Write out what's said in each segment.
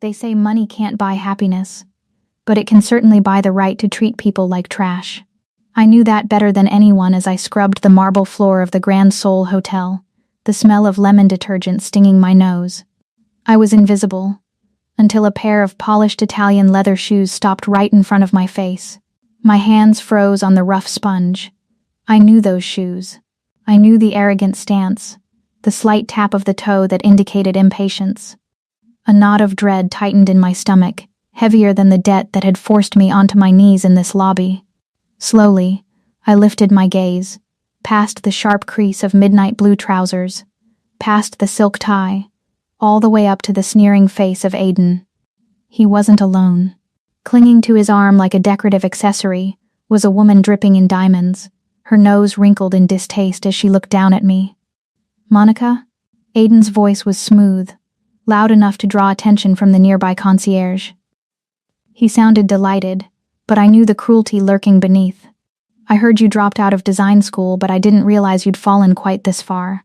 They say money can't buy happiness, but it can certainly buy the right to treat people like trash. I knew that better than anyone as I scrubbed the marble floor of the Grand Sol Hotel, the smell of lemon detergent stinging my nose. I was invisible, until a pair of polished Italian leather shoes stopped right in front of my face. My hands froze on the rough sponge. I knew those shoes. I knew the arrogant stance, the slight tap of the toe that indicated impatience. A knot of dread tightened in my stomach, heavier than the debt that had forced me onto my knees in this lobby. Slowly, I lifted my gaze, past the sharp crease of midnight blue trousers, past the silk tie, all the way up to the sneering face of Aiden. He wasn't alone. Clinging to his arm like a decorative accessory was a woman dripping in diamonds, her nose wrinkled in distaste as she looked down at me. "Monica?" Aiden's voice was smooth, loud enough to draw attention from the nearby concierge. He sounded delighted, but I knew the cruelty lurking beneath. "I heard you dropped out of design school, but I didn't realize you'd fallen quite this far."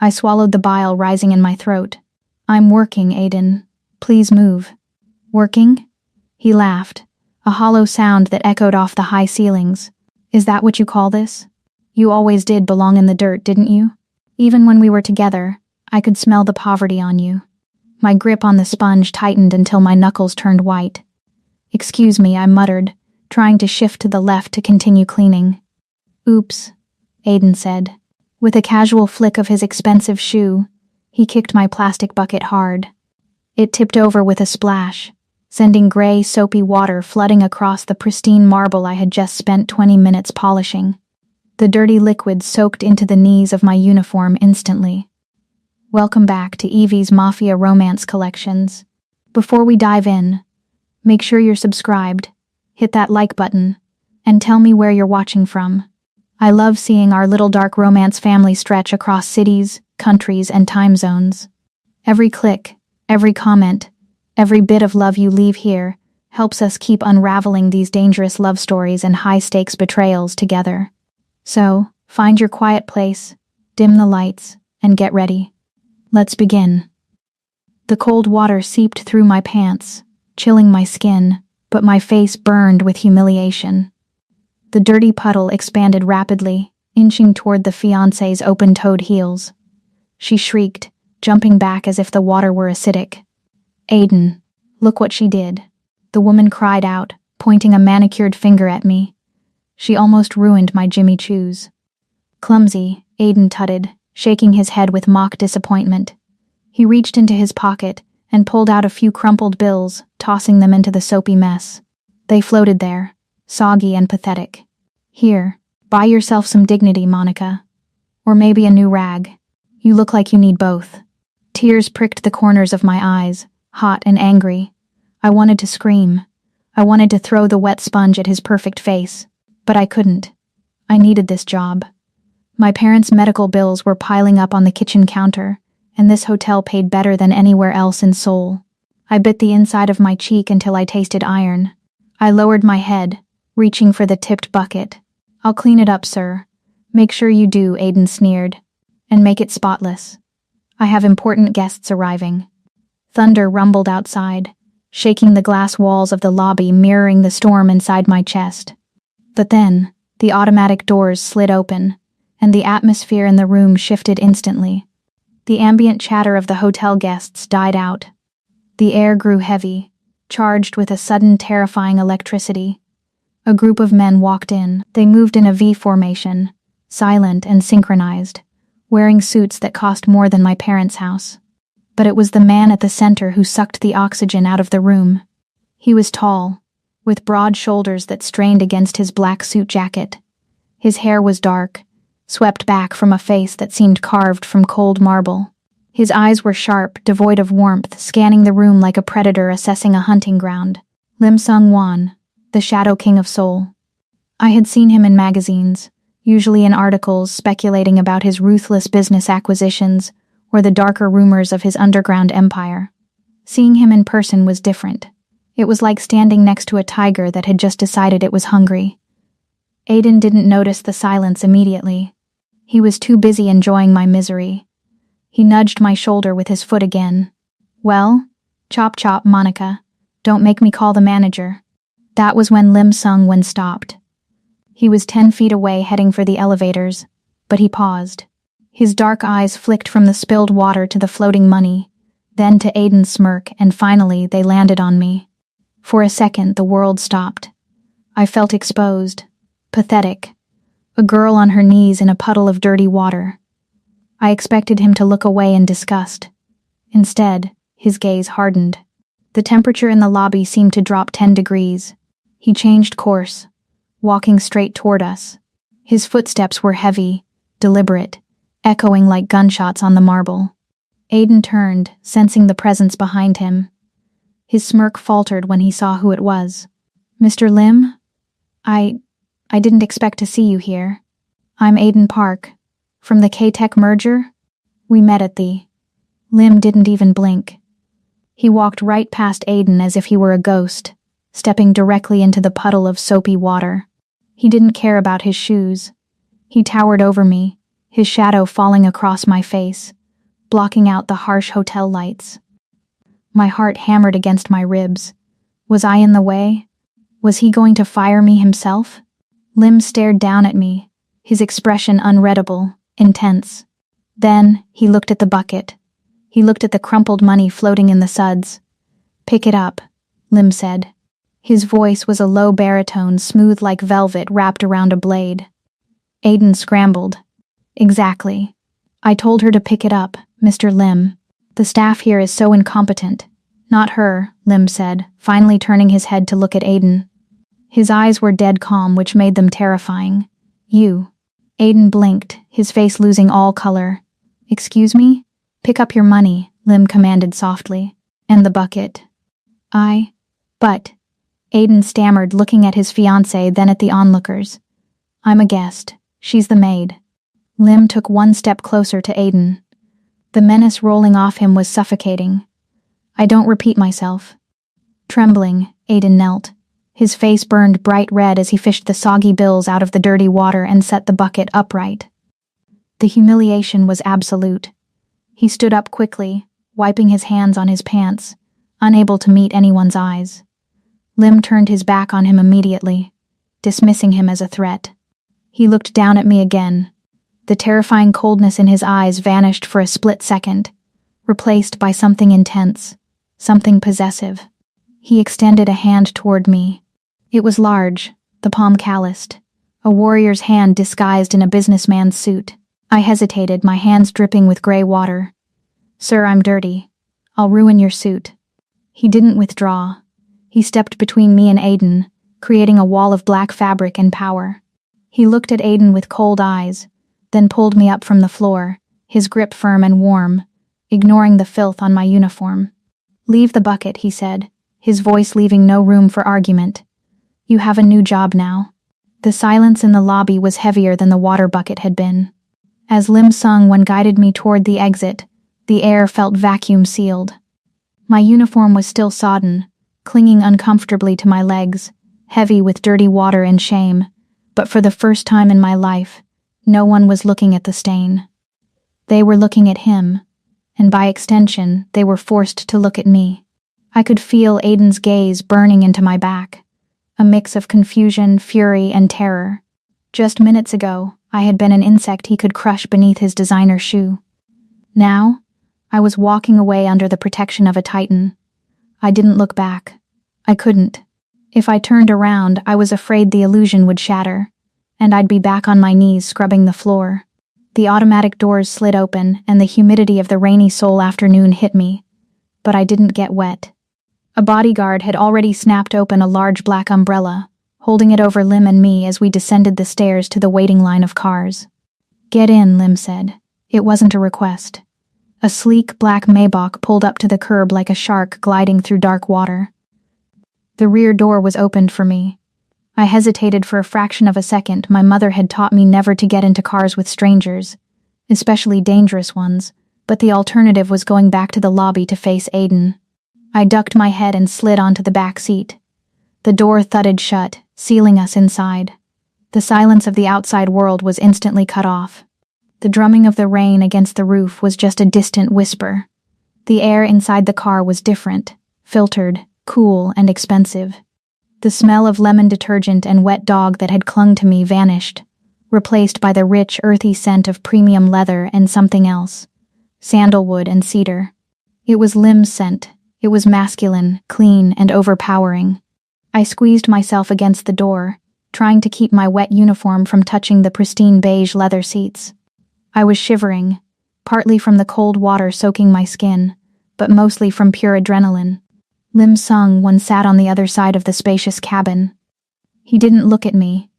I swallowed the bile rising in my throat. "I'm working, Aiden. Please move." "Working?" He laughed, a hollow sound that echoed off the high ceilings. "Is that what you call this? You always did belong in the dirt, didn't you? Even when we were together, I could smell the poverty on you." My grip on the sponge tightened until my knuckles turned white. "Excuse me," I muttered, trying to shift to the left to continue cleaning. "Oops," Aiden said. With a casual flick of his expensive shoe, he kicked my plastic bucket hard. It tipped over with a splash, sending gray, soapy water flooding across the pristine marble I had just spent 20 minutes polishing. The dirty liquid soaked into the knees of my uniform instantly. Welcome back to Evie's Mafia romance collections. Before we dive in, make sure you're subscribed, hit that like button, and tell me where you're watching from. I love seeing our little dark romance family stretch across cities, countries, and time zones. Every click, every comment, every bit of love you leave here helps us keep unraveling these dangerous love stories and high-stakes betrayals together. So, find your quiet place, dim the lights, and get ready. Let's begin. The cold water seeped through my pants, chilling my skin, but my face burned with humiliation. The dirty puddle expanded rapidly, inching toward the fiancé's open-toed heels. She shrieked, jumping back as if the water were acidic. "Aiden, look what she did," the woman cried out, pointing a manicured finger at me. She almost ruined my Jimmy Choos. "Clumsy," Aiden tutted, shaking his head with mock disappointment. He reached into his pocket and pulled out a few crumpled bills, tossing them into the soapy mess. They floated there, soggy and pathetic. "Here, buy yourself some dignity, Monica. Or maybe a new rag. You look like you need both." Tears pricked the corners of my eyes, hot and angry. I wanted to scream. I wanted to throw the wet sponge at his perfect face, but I couldn't. I needed this job. My parents' medical bills were piling up on the kitchen counter, and this hotel paid better than anywhere else in Seoul. I bit the inside of my cheek until I tasted iron. I lowered my head, reaching for the tipped bucket. "I'll clean it up, sir." "Make sure you do," Aiden sneered. "And make it spotless. I have important guests arriving." Thunder rumbled outside, shaking the glass walls of the lobby, mirroring the storm inside my chest. But then, the automatic doors slid open, and the atmosphere in the room shifted instantly. The ambient chatter of the hotel guests died out. The air grew heavy, charged with a sudden terrifying electricity. A group of men walked in. They moved in a V formation, silent and synchronized, wearing suits that cost more than my parents' house. But it was the man at the center who sucked the oxygen out of the room. He was tall, with broad shoulders that strained against his black suit jacket. His hair was dark, swept back from a face that seemed carved from cold marble. His eyes were sharp, devoid of warmth, scanning the room like a predator assessing a hunting ground. Lim Sung-won, the Shadow King of Seoul. I had seen him in magazines, usually in articles speculating about his ruthless business acquisitions or the darker rumors of his underground empire. Seeing him in person was different. It was like standing next to a tiger that had just decided it was hungry. Aiden didn't notice the silence immediately. He was too busy enjoying my misery. He nudged my shoulder with his foot again. "Well, Chop chop, Monica. Don't make me call the manager. That was when Lim Sung-wen stopped. He was 10 feet away heading for the elevators, but he paused. His dark eyes flicked from the spilled water to the floating money, then to Aiden's smirk, and finally they landed on me. For a second, the world stopped. I felt exposed, pathetic, a girl on her knees in a puddle of dirty water. I expected him to look away in disgust. Instead, his gaze hardened. The temperature in the lobby seemed to drop 10 degrees. He changed course, walking straight toward us. His footsteps were heavy, deliberate, echoing like gunshots on the marble. Aiden turned, sensing the presence behind him. His smirk faltered when he saw who it was. Mr. Lim? I didn't expect to see you here. I'm Aiden Park, from the K-Tech merger. We met at the... Lim didn't even blink. He walked right past Aiden as if he were a ghost, stepping directly into the puddle of soapy water. He didn't care about his shoes. He towered over me, his shadow falling across my face, blocking out the harsh hotel lights. My heart hammered against my ribs. Was I in the way? Was he going to fire me himself? Lim stared down at me, his expression unreadable, intense. Then he looked at the bucket. He looked at the crumpled money floating in the suds. "Pick it up," Lim said. His voice was a low baritone, smooth like velvet wrapped around a blade. Aiden scrambled. "Exactly. I told her to pick it up, Mr. Lim. The staff here is so incompetent." "Not her," Lim said, finally turning his head to look at Aiden. His eyes were dead calm, which made them terrifying. "You." Aiden blinked, his face losing all color. "Excuse me? Pick up your money," Lim commanded softly. "And the bucket." But, Aiden stammered, looking at his fiancée, then at the onlookers. "I'm a guest. She's the maid." Lim took one step closer to Aiden. The menace rolling off him was suffocating. "I don't repeat myself." Trembling, Aiden knelt. His face burned bright red as he fished the soggy bills out of the dirty water and set the bucket upright. The humiliation was absolute. He stood up quickly, wiping his hands on his pants, unable to meet anyone's eyes. Lim turned his back on him immediately, dismissing him as a threat. He looked down at me again. The terrifying coldness in his eyes vanished for a split second, replaced by something intense, something possessive. He extended a hand toward me. It was large, the palm calloused, a warrior's hand disguised in a businessman's suit. I hesitated, my hands dripping with gray water. "Sir, I'm dirty. I'll ruin your suit." He didn't withdraw. He stepped between me and Aiden, creating a wall of black fabric and power. He looked at Aiden with cold eyes, then pulled me up from the floor, his grip firm and warm, ignoring the filth on my uniform. "Leave the bucket," he said, his voice leaving no room for argument. "You have a new job now." The silence in the lobby was heavier than the water bucket had been. As Lim Sung-wen guided me toward the exit, the air felt vacuum-sealed. My uniform was still sodden, clinging uncomfortably to my legs, heavy with dirty water and shame, but for the first time in my life, no one was looking at the stain. They were looking at him, and by extension, they were forced to look at me. I could feel Aiden's gaze burning into my back, a mix of confusion, fury, and terror. Just minutes ago, I had been an insect he could crush beneath his designer shoe. Now, I was walking away under the protection of a titan. I didn't look back. I couldn't. If I turned around, I was afraid the illusion would shatter, and I'd be back on my knees scrubbing the floor. The automatic doors slid open, and the humidity of the rainy Seoul afternoon hit me, but I didn't get wet. A bodyguard had already snapped open a large black umbrella, holding it over Lim and me as we descended the stairs to the waiting line of cars. "Get in," Lim said. It wasn't a request. A sleek black Maybach pulled up to the curb like a shark gliding through dark water. The rear door was opened for me. I hesitated for a fraction of a second. My mother had taught me never to get into cars with strangers, especially dangerous ones, but the alternative was going back to the lobby to face Aiden. I ducked my head and slid onto the back seat. The door thudded shut, sealing us inside. The silence of the outside world was instantly cut off. The drumming of the rain against the roof was just a distant whisper. The air inside the car was different, filtered, cool, and expensive. The smell of lemon detergent and wet dog that had clung to me vanished, replaced by the rich, earthy scent of premium leather and something else, sandalwood and cedar. It was Lim's scent. It was masculine, clean, and overpowering. I squeezed myself against the door, trying to keep my wet uniform from touching the pristine beige leather seats. I was shivering, partly from the cold water soaking my skin, but mostly from pure adrenaline. Lim Sung sat on the other side of the spacious cabin. He didn't look at me.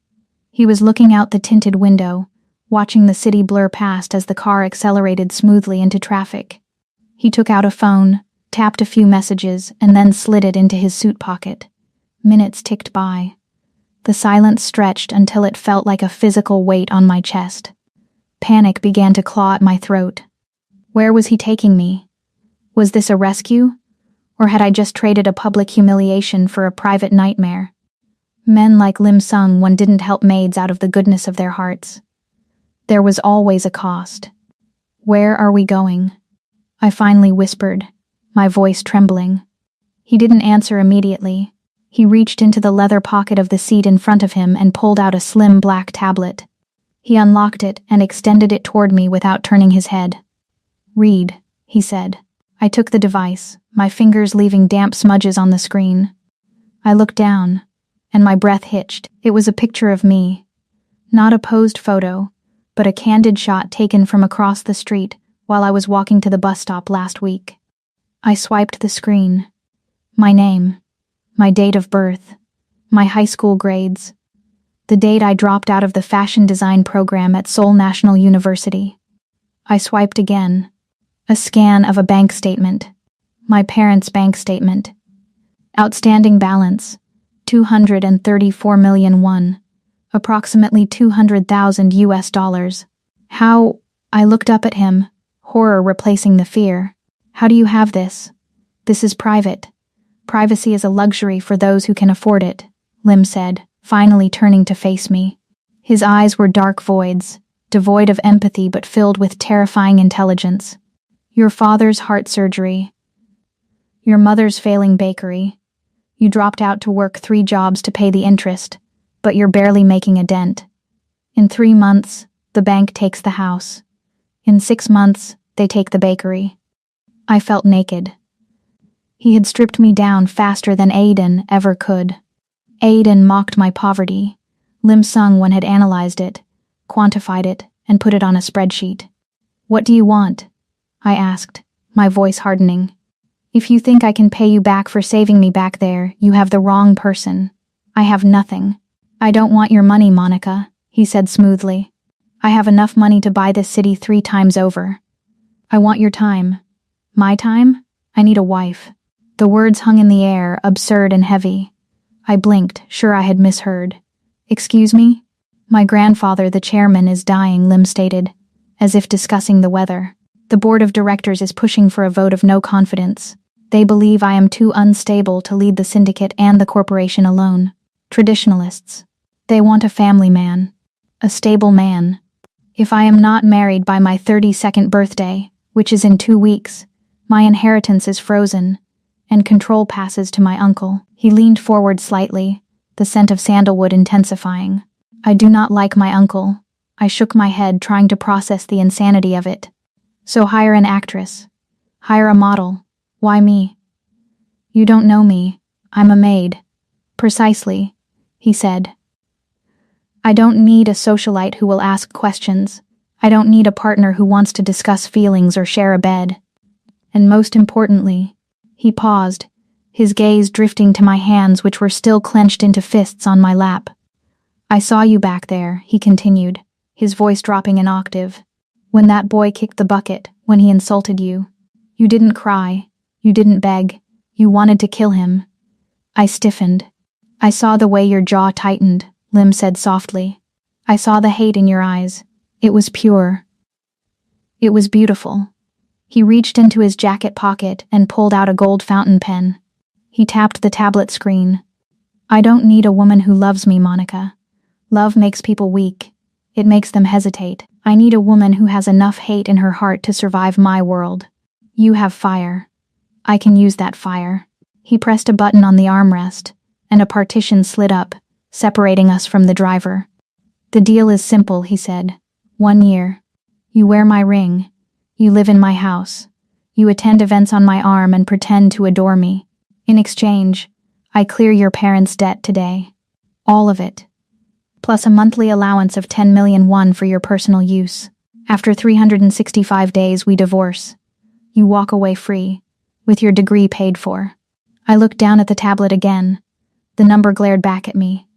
He was looking out the tinted window, watching the city blur past as the car accelerated smoothly into traffic. He took out a phone, tapped a few messages, and then slid it into his suit pocket. Minutes ticked by. The silence stretched until it felt like a physical weight on my chest. Panic began to claw at my throat. Where was he taking me? Was this a rescue? Or had I just traded a public humiliation for a private nightmare? Men like Lim Sung didn't help maids out of the goodness of their hearts. There was always a cost. Where are we going? I finally whispered, my voice trembling. He didn't answer immediately. He reached into the leather pocket of the seat in front of him and pulled out a slim black tablet. He unlocked it and extended it toward me without turning his head. "Read," he said. I took the device, my fingers leaving damp smudges on the screen. I looked down, and my breath hitched. It was a picture of me. Not a posed photo, but a candid shot taken from across the street while I was walking to the bus stop last week. I swiped the screen. My name, my date of birth, my high school grades, the date I dropped out of the fashion design program at Seoul National University. I swiped again. A scan of a bank statement. My parents' bank statement. Outstanding balance, 234 million won, approximately 200,000 US dollars. How? I looked up at him, horror replacing the fear. How do you have this? This is private. Privacy is a luxury for those who can afford it, Lim said, finally turning to face me. His eyes were dark voids, devoid of empathy but filled with terrifying intelligence. Your father's heart surgery. Your mother's failing bakery. You dropped out to work 3 jobs to pay the interest, but you're barely making a dent. In 3 months, the bank takes the house. In 6 months, they take the bakery. I felt naked. He had stripped me down faster than Aiden ever could. Aiden mocked my poverty. Lim Sung had analyzed it, quantified it, and put it on a spreadsheet. What do you want? I asked, my voice hardening. If you think I can pay you back for saving me back there, you have the wrong person. I have nothing. I don't want your money, Monica, he said smoothly. I have enough money to buy this city 3 times over. I want your time. My time? I need a wife. The words hung in the air, absurd and heavy. I blinked, sure I had misheard. Excuse me? My grandfather, the chairman, is dying, Lim stated, as if discussing the weather. The board of directors is pushing for a vote of no confidence. They believe I am too unstable to lead the syndicate and the corporation alone. Traditionalists. They want a family man. A stable man. If I am not married by my 32nd birthday, which is in 2 weeks, my inheritance is frozen, and control passes to my uncle. He leaned forward slightly, the scent of sandalwood intensifying. I do not like my uncle. I shook my head, trying to process the insanity of it. So hire an actress. Hire a model. Why me? You don't know me. I'm a maid. Precisely, he said. I don't need a socialite who will ask questions. I don't need a partner who wants to discuss feelings or share a bed. And most importantly, he paused, his gaze drifting to my hands which were still clenched into fists on my lap. I saw you back there, he continued, his voice dropping an octave. When that boy kicked the bucket, when he insulted you. You didn't cry. You didn't beg. You wanted to kill him. I stiffened. I saw the way your jaw tightened, Lim said softly. I saw the hate in your eyes. It was pure. It was beautiful. He reached into his jacket pocket and pulled out a gold fountain pen. He tapped the tablet screen. I don't need a woman who loves me, Monica. Love makes people weak. It makes them hesitate. I need a woman who has enough hate in her heart to survive my world. You have fire. I can use that fire. He pressed a button on the armrest, and a partition slid up, separating us from the driver. "The deal is simple," he said. "1 year. You wear my ring. You live in my house. You attend events on my arm and pretend to adore me. In exchange, I clear your parents' debt today. All of it. Plus a monthly allowance of 10 million won for your personal use. After 365 days, we divorce. You walk away free, with your degree paid for." I looked down at the tablet again. The number glared back at me.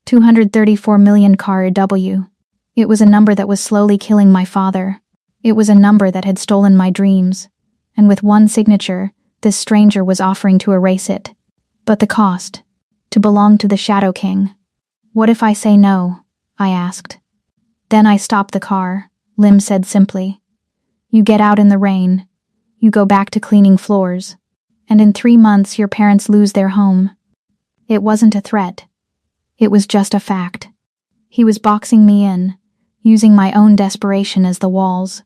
234 million KRW. It was a number that was slowly killing my father. It was a number that had stolen my dreams. And with one signature, this stranger was offering to erase it. But the cost? To belong to the Shadow King. "What if I say no?" I asked. "Then I stop the car," Lim said simply. "You get out in the rain. You go back to cleaning floors. And in 3 months your parents lose their home." It wasn't a threat. It was just a fact. He was boxing me in, using my own desperation as the walls.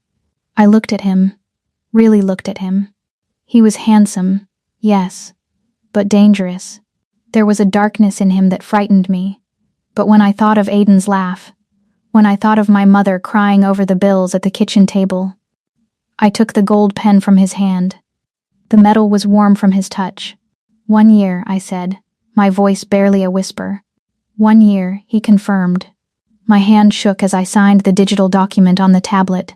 I looked at him, really looked at him. He was handsome, yes, but dangerous. There was a darkness in him that frightened me. But when I thought of Aiden's laugh, when I thought of my mother crying over the bills at the kitchen table, I took the gold pen from his hand. The metal was warm from his touch. 1 year, I said, my voice barely a whisper. 1 year, he confirmed. My hand shook as I signed the digital document on the tablet.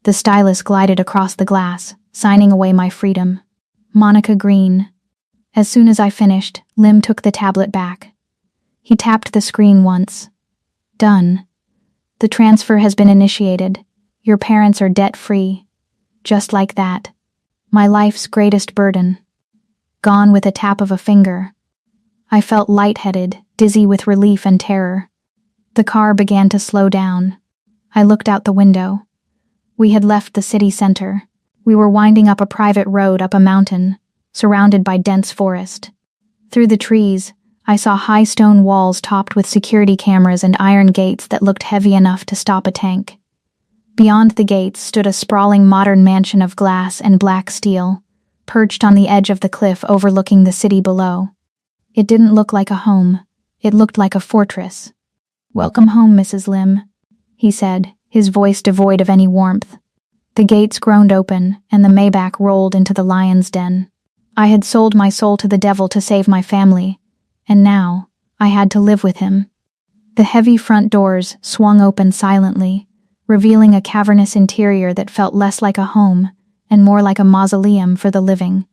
The stylus glided across the glass, signing away my freedom. Monica Green. As soon as I finished, Lim took the tablet back. He tapped the screen once. "Done. The transfer has been initiated. Your parents are debt-free." Just like that. My life's greatest burden. Gone with a tap of a finger. I felt lightheaded, dizzy with relief and terror. The car began to slow down. I looked out the window. We had left the city center. We were winding up a private road up a mountain, surrounded by dense forest. Through the trees, I saw high stone walls topped with security cameras and iron gates that looked heavy enough to stop a tank. Beyond the gates stood a sprawling modern mansion of glass and black steel, perched on the edge of the cliff overlooking the city below. It didn't look like a home. It looked like a fortress. "Welcome home, Mrs. Lim," he said, his voice devoid of any warmth. The gates groaned open, and the Maybach rolled into the lion's den. I had sold my soul to the devil to save my family, and now I had to live with him. The heavy front doors swung open silently, revealing a cavernous interior that felt less like a home and more like a mausoleum for the living.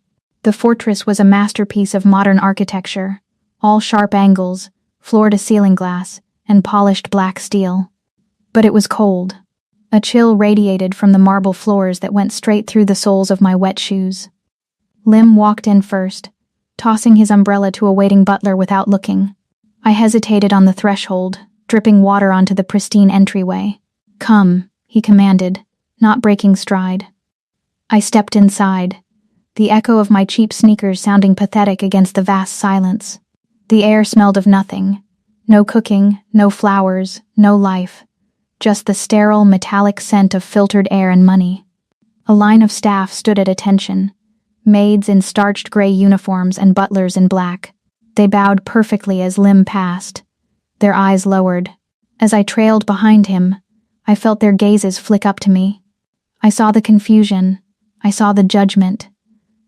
The fortress was a masterpiece of modern architecture, all sharp angles, floor-to-ceiling glass, and polished black steel. But it was cold. A chill radiated from the marble floors that went straight through the soles of my wet shoes. Lim walked in first, tossing his umbrella to a waiting butler without looking. I hesitated on the threshold, dripping water onto the pristine entryway. "Come," he commanded, not breaking stride. I stepped inside, the echo of my cheap sneakers sounding pathetic against the vast silence. The air smelled of nothing. No cooking, no flowers, no life. Just the sterile, metallic scent of filtered air and money. A line of staff stood at attention, maids in starched gray uniforms and butlers in black. They bowed perfectly as Lim passed, their eyes lowered. As I trailed behind him, I felt their gazes flick up to me. I saw the confusion. I saw the judgment.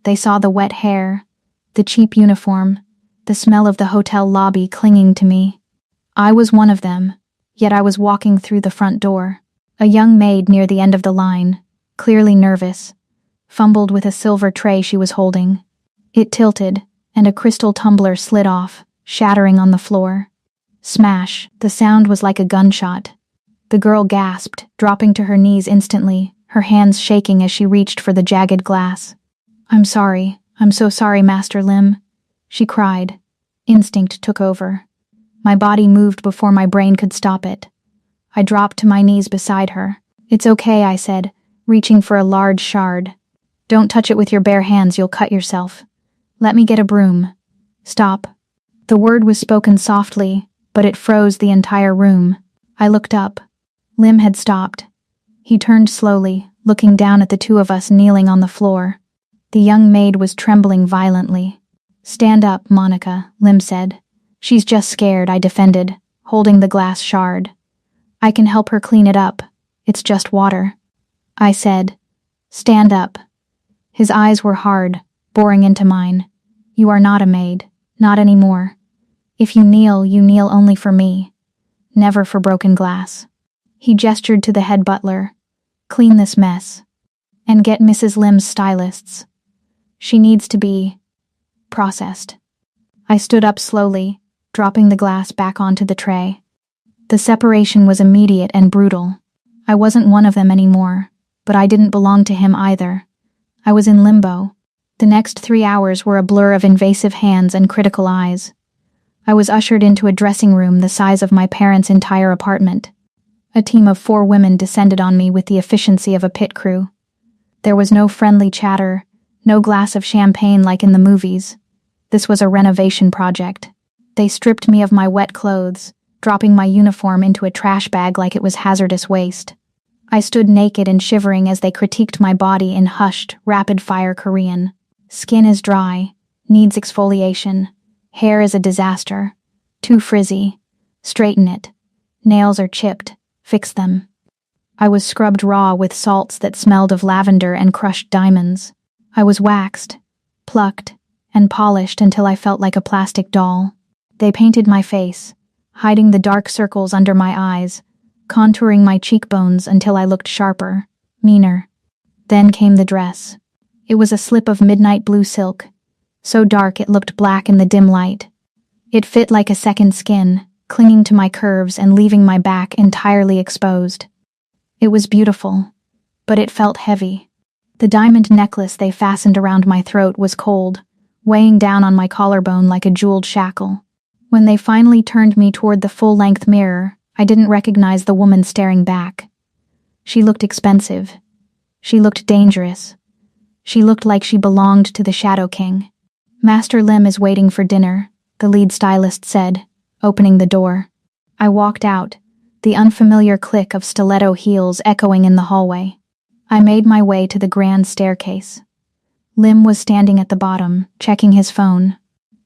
They saw the wet hair, the cheap uniform, the smell of the hotel lobby clinging to me. I was one of them, yet I was walking through the front door. A young maid near the end of the line, clearly nervous, fumbled with a silver tray she was holding. It tilted, and a crystal tumbler slid off, shattering on the floor. Smash, the sound was like a gunshot. The girl gasped, dropping to her knees instantly, her hands shaking as she reached for the jagged glass. I'm so sorry, Master Lim," she cried. Instinct took over. My body moved before my brain could stop it. I dropped to my knees beside her. "It's okay," I said, reaching for a large shard. "Don't touch it with your bare hands, you'll cut yourself. Let me get a broom." "Stop." The word was spoken softly, but it froze the entire room. I looked up. Lim had stopped. He turned slowly, looking down at the two of us kneeling on the floor. The young maid was trembling violently. Stand up, Monica, Lim said. She's just scared, I defended, holding the glass shard. I can help her clean it up. It's just water. I said, stand up. His eyes were hard, boring into mine. You are not a maid, not anymore. If you kneel only for me, never for broken glass. He gestured to the head butler. Clean this mess. And get Mrs. Lim's stylists. She needs to be processed. I stood up slowly, dropping the glass back onto the tray. The separation was immediate and brutal. I wasn't one of them anymore, but I didn't belong to him either. I was in limbo. The next 3 hours were a blur of invasive hands and critical eyes. I was ushered into a dressing room the size of my parents' entire apartment. A team of 4 women descended on me with the efficiency of a pit crew. There was no friendly chatter, no glass of champagne like in the movies. This was a renovation project. They stripped me of my wet clothes, dropping my uniform into a trash bag like it was hazardous waste. I stood naked and shivering as they critiqued my body in hushed, rapid-fire Korean. Skin is dry, needs exfoliation. Hair is a disaster. Too frizzy. Straighten it. Nails are chipped. Fix them. I was scrubbed raw with salts that smelled of lavender and crushed diamonds. I was waxed, plucked, and polished until I felt like a plastic doll. They painted my face, hiding the dark circles under my eyes, contouring my cheekbones until I looked sharper, meaner. Then came the dress. It was a slip of midnight blue silk, so dark it looked black in the dim light. It fit like a second skin, clinging to my curves and leaving my back entirely exposed. It was beautiful, but it felt heavy. The diamond necklace they fastened around my throat was cold, weighing down on my collarbone like a jeweled shackle. When they finally turned me toward the full-length mirror, I didn't recognize the woman staring back. She looked expensive. She looked dangerous. She looked like she belonged to the Shadow King. Master Lim is waiting for dinner, the lead stylist said, opening the door. I walked out, the unfamiliar click of stiletto heels echoing in the hallway. I made my way to the grand staircase. Lim was standing at the bottom, checking his phone.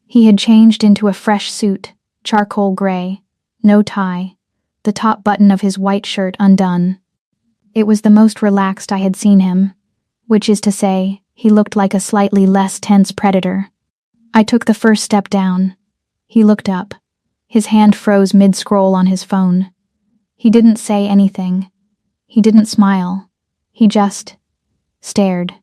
He had changed into a fresh suit, charcoal gray, no tie, the top button of his white shirt undone. It was the most relaxed I had seen him, which is to say, he looked like a slightly less tense predator. I took the first step down. He looked up. His hand froze mid-scroll on his phone. He didn't say anything. He didn't smile. He just stared.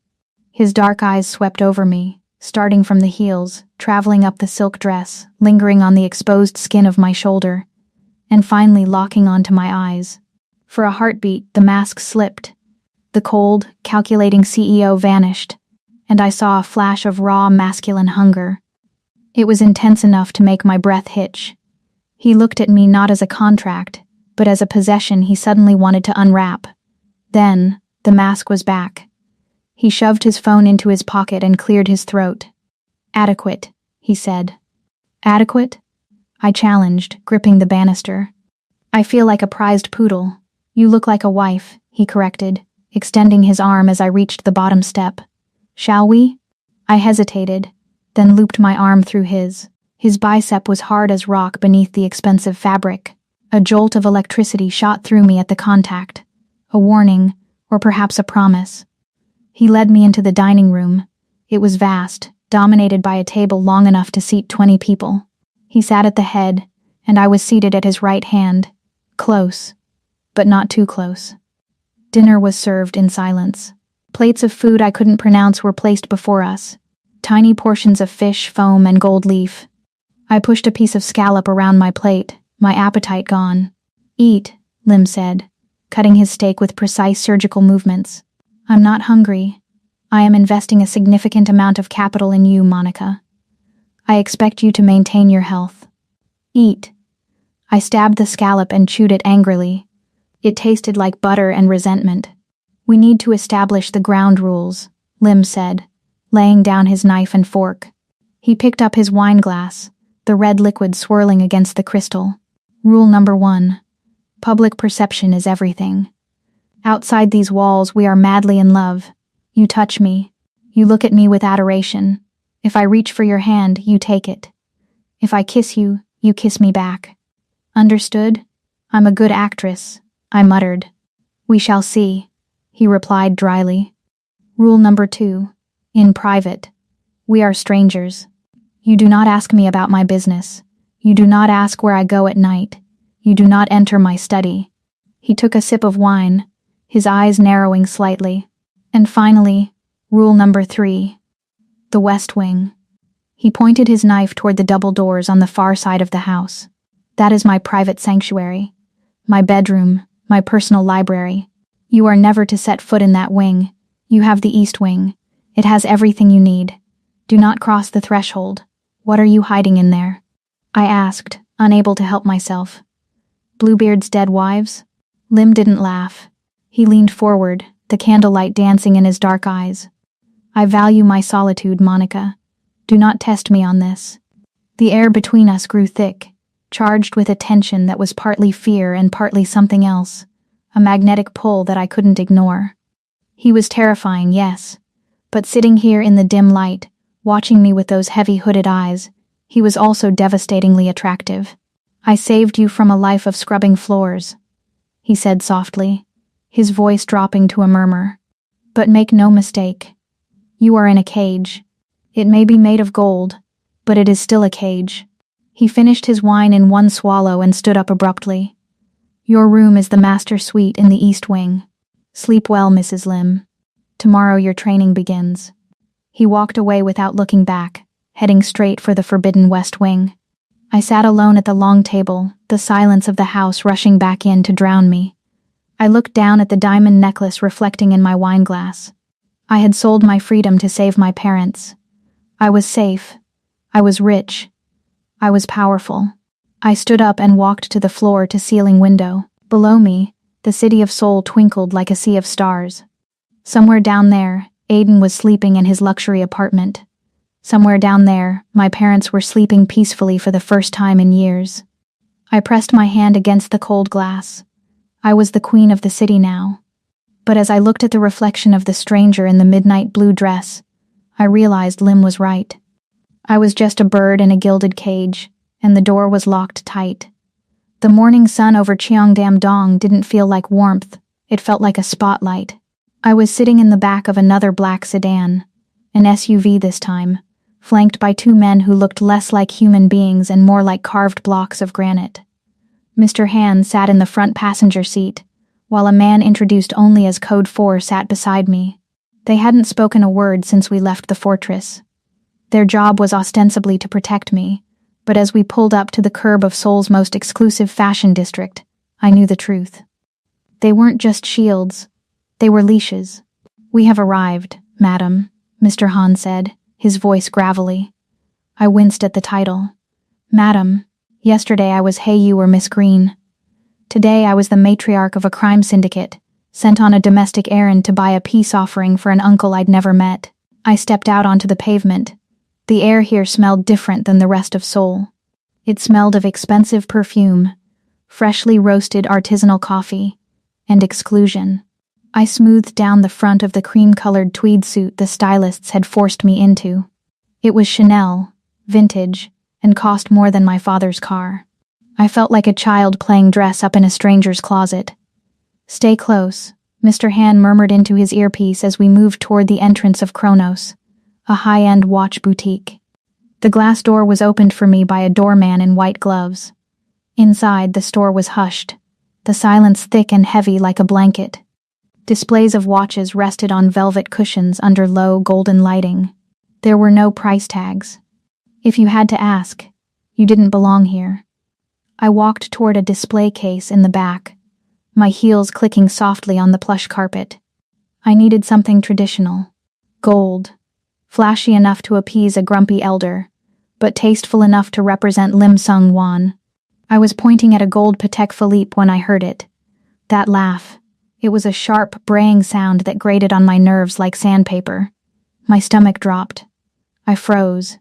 His dark eyes swept over me, starting from the heels, traveling up the silk dress, lingering on the exposed skin of my shoulder, and finally locking onto my eyes. For a heartbeat, the mask slipped. The cold, calculating CEO vanished, and I saw a flash of raw masculine hunger. It was intense enough to make my breath hitch. He looked at me not as a contract, but as a possession he suddenly wanted to unwrap. Then, the mask was back. He shoved his phone into his pocket and cleared his throat. Adequate, he said. Adequate? I challenged, gripping the banister. I feel like a prized poodle. You look like a wife, he corrected, extending his arm as I reached the bottom step. Shall we? I hesitated, then looped my arm through his. His bicep was hard as rock beneath the expensive fabric. A jolt of electricity shot through me at the contact. A warning, or perhaps a promise. He led me into the dining room. It was vast, dominated by a table long enough to seat 20 people. He sat at the head, and I was seated at his right hand. Close, but not too close. Dinner was served in silence. Plates of food I couldn't pronounce were placed before us. Tiny portions of fish, foam, and gold leaf. I pushed a piece of scallop around my plate, my appetite gone. Eat, Lim said, cutting his steak with precise surgical movements. I'm not hungry. I am investing a significant amount of capital in you, Monica. I expect you to maintain your health. Eat. I stabbed the scallop and chewed it angrily. It tasted like butter and resentment. We need to establish the ground rules, Lim said, laying down his knife and fork. He picked up his wine glass, the red liquid swirling against the crystal. Rule number 1. Public perception is everything. Outside these walls, we are madly in love. You touch me. You look at me with adoration. If I reach for your hand, you take it. If I kiss you, you kiss me back. Understood? I'm a good actress, I muttered. We shall see, he replied dryly. Rule number 2. In private. We are strangers. You do not ask me about my business. You do not ask where I go at night. You do not enter my study. He took a sip of wine, his eyes narrowing slightly. And finally, rule number 3. The West Wing. He pointed his knife toward the double doors on the far side of the house. That is my private sanctuary. My bedroom, my personal library. You are never to set foot in that wing. You have the East Wing. It has everything you need. Do not cross the threshold. What are you hiding in there? I asked, unable to help myself. Bluebeard's dead wives? Lim didn't laugh. He leaned forward, the candlelight dancing in his dark eyes. I value my solitude, Monica. Do not test me on this. The air between us grew thick, charged with a tension that was partly fear and partly something else, a magnetic pull that I couldn't ignore. He was terrifying, yes, but sitting here in the dim light, watching me with those heavy hooded eyes, he was also devastatingly attractive. I saved you from a life of scrubbing floors, he said softly, his voice dropping to a murmur. But make no mistake. You are in a cage. It may be made of gold, but it is still a cage. He finished his wine in one swallow and stood up abruptly. Your room is the master suite in the East Wing. Sleep well, Mrs. Lim. Tomorrow your training begins. He walked away without looking back, heading straight for the forbidden West Wing. I sat alone at the long table, the silence of the house rushing back in to drown me. I looked down at the diamond necklace reflecting in my wineglass. I had sold my freedom to save my parents. I was safe. I was rich. I was powerful. I stood up and walked to the floor-to-ceiling window. Below me, the city of Seoul twinkled like a sea of stars. Somewhere down there, Aiden was sleeping in his luxury apartment. Somewhere down there, my parents were sleeping peacefully for the first time in years. I pressed my hand against the cold glass. I was the queen of the city now. But as I looked at the reflection of the stranger in the midnight blue dress, I realized Lim was right. I was just a bird in a gilded cage, and the door was locked tight. The morning sun over Cheongdam-dong didn't feel like warmth, it felt like a spotlight. I was sitting in the back of another black sedan, an SUV this time, flanked by 2 men who looked less like human beings and more like carved blocks of granite. Mr. Han sat in the front passenger seat, while a man introduced only as Code 4 sat beside me. They hadn't spoken a word since we left the fortress. Their job was ostensibly to protect me, but as we pulled up to the curb of Seoul's most exclusive fashion district, I knew the truth. They weren't just shields, they were leashes. We have arrived, madam, Mr. Han said, his voice gravelly. I winced at the title. Madam, yesterday I was Hey You or Miss Green. Today I was the matriarch of a crime syndicate, sent on a domestic errand to buy a peace offering for an uncle I'd never met. I stepped out onto the pavement. The air here smelled different than the rest of Seoul. It smelled of expensive perfume, freshly roasted artisanal coffee, and exclusion. I smoothed down the front of the cream-colored tweed suit the stylists had forced me into. It was Chanel, vintage, and cost more than my father's car. I felt like a child playing dress up in a stranger's closet. Stay close, Mr. Han murmured into his earpiece as we moved toward the entrance of Kronos, a high-end watch boutique. The glass door was opened for me by a doorman in white gloves. Inside, the store was hushed, the silence thick and heavy like a blanket. Displays of watches rested on velvet cushions under low golden lighting. There were no price tags. If you had to ask, you didn't belong here. I walked toward a display case in the back, my heels clicking softly on the plush carpet. I needed something traditional. Gold. Flashy enough to appease a grumpy elder, but tasteful enough to represent Lim Sung-won. I was pointing at a gold Patek Philippe when I heard it. That laugh. It was a sharp, braying sound that grated on my nerves like sandpaper. My stomach dropped. I froze,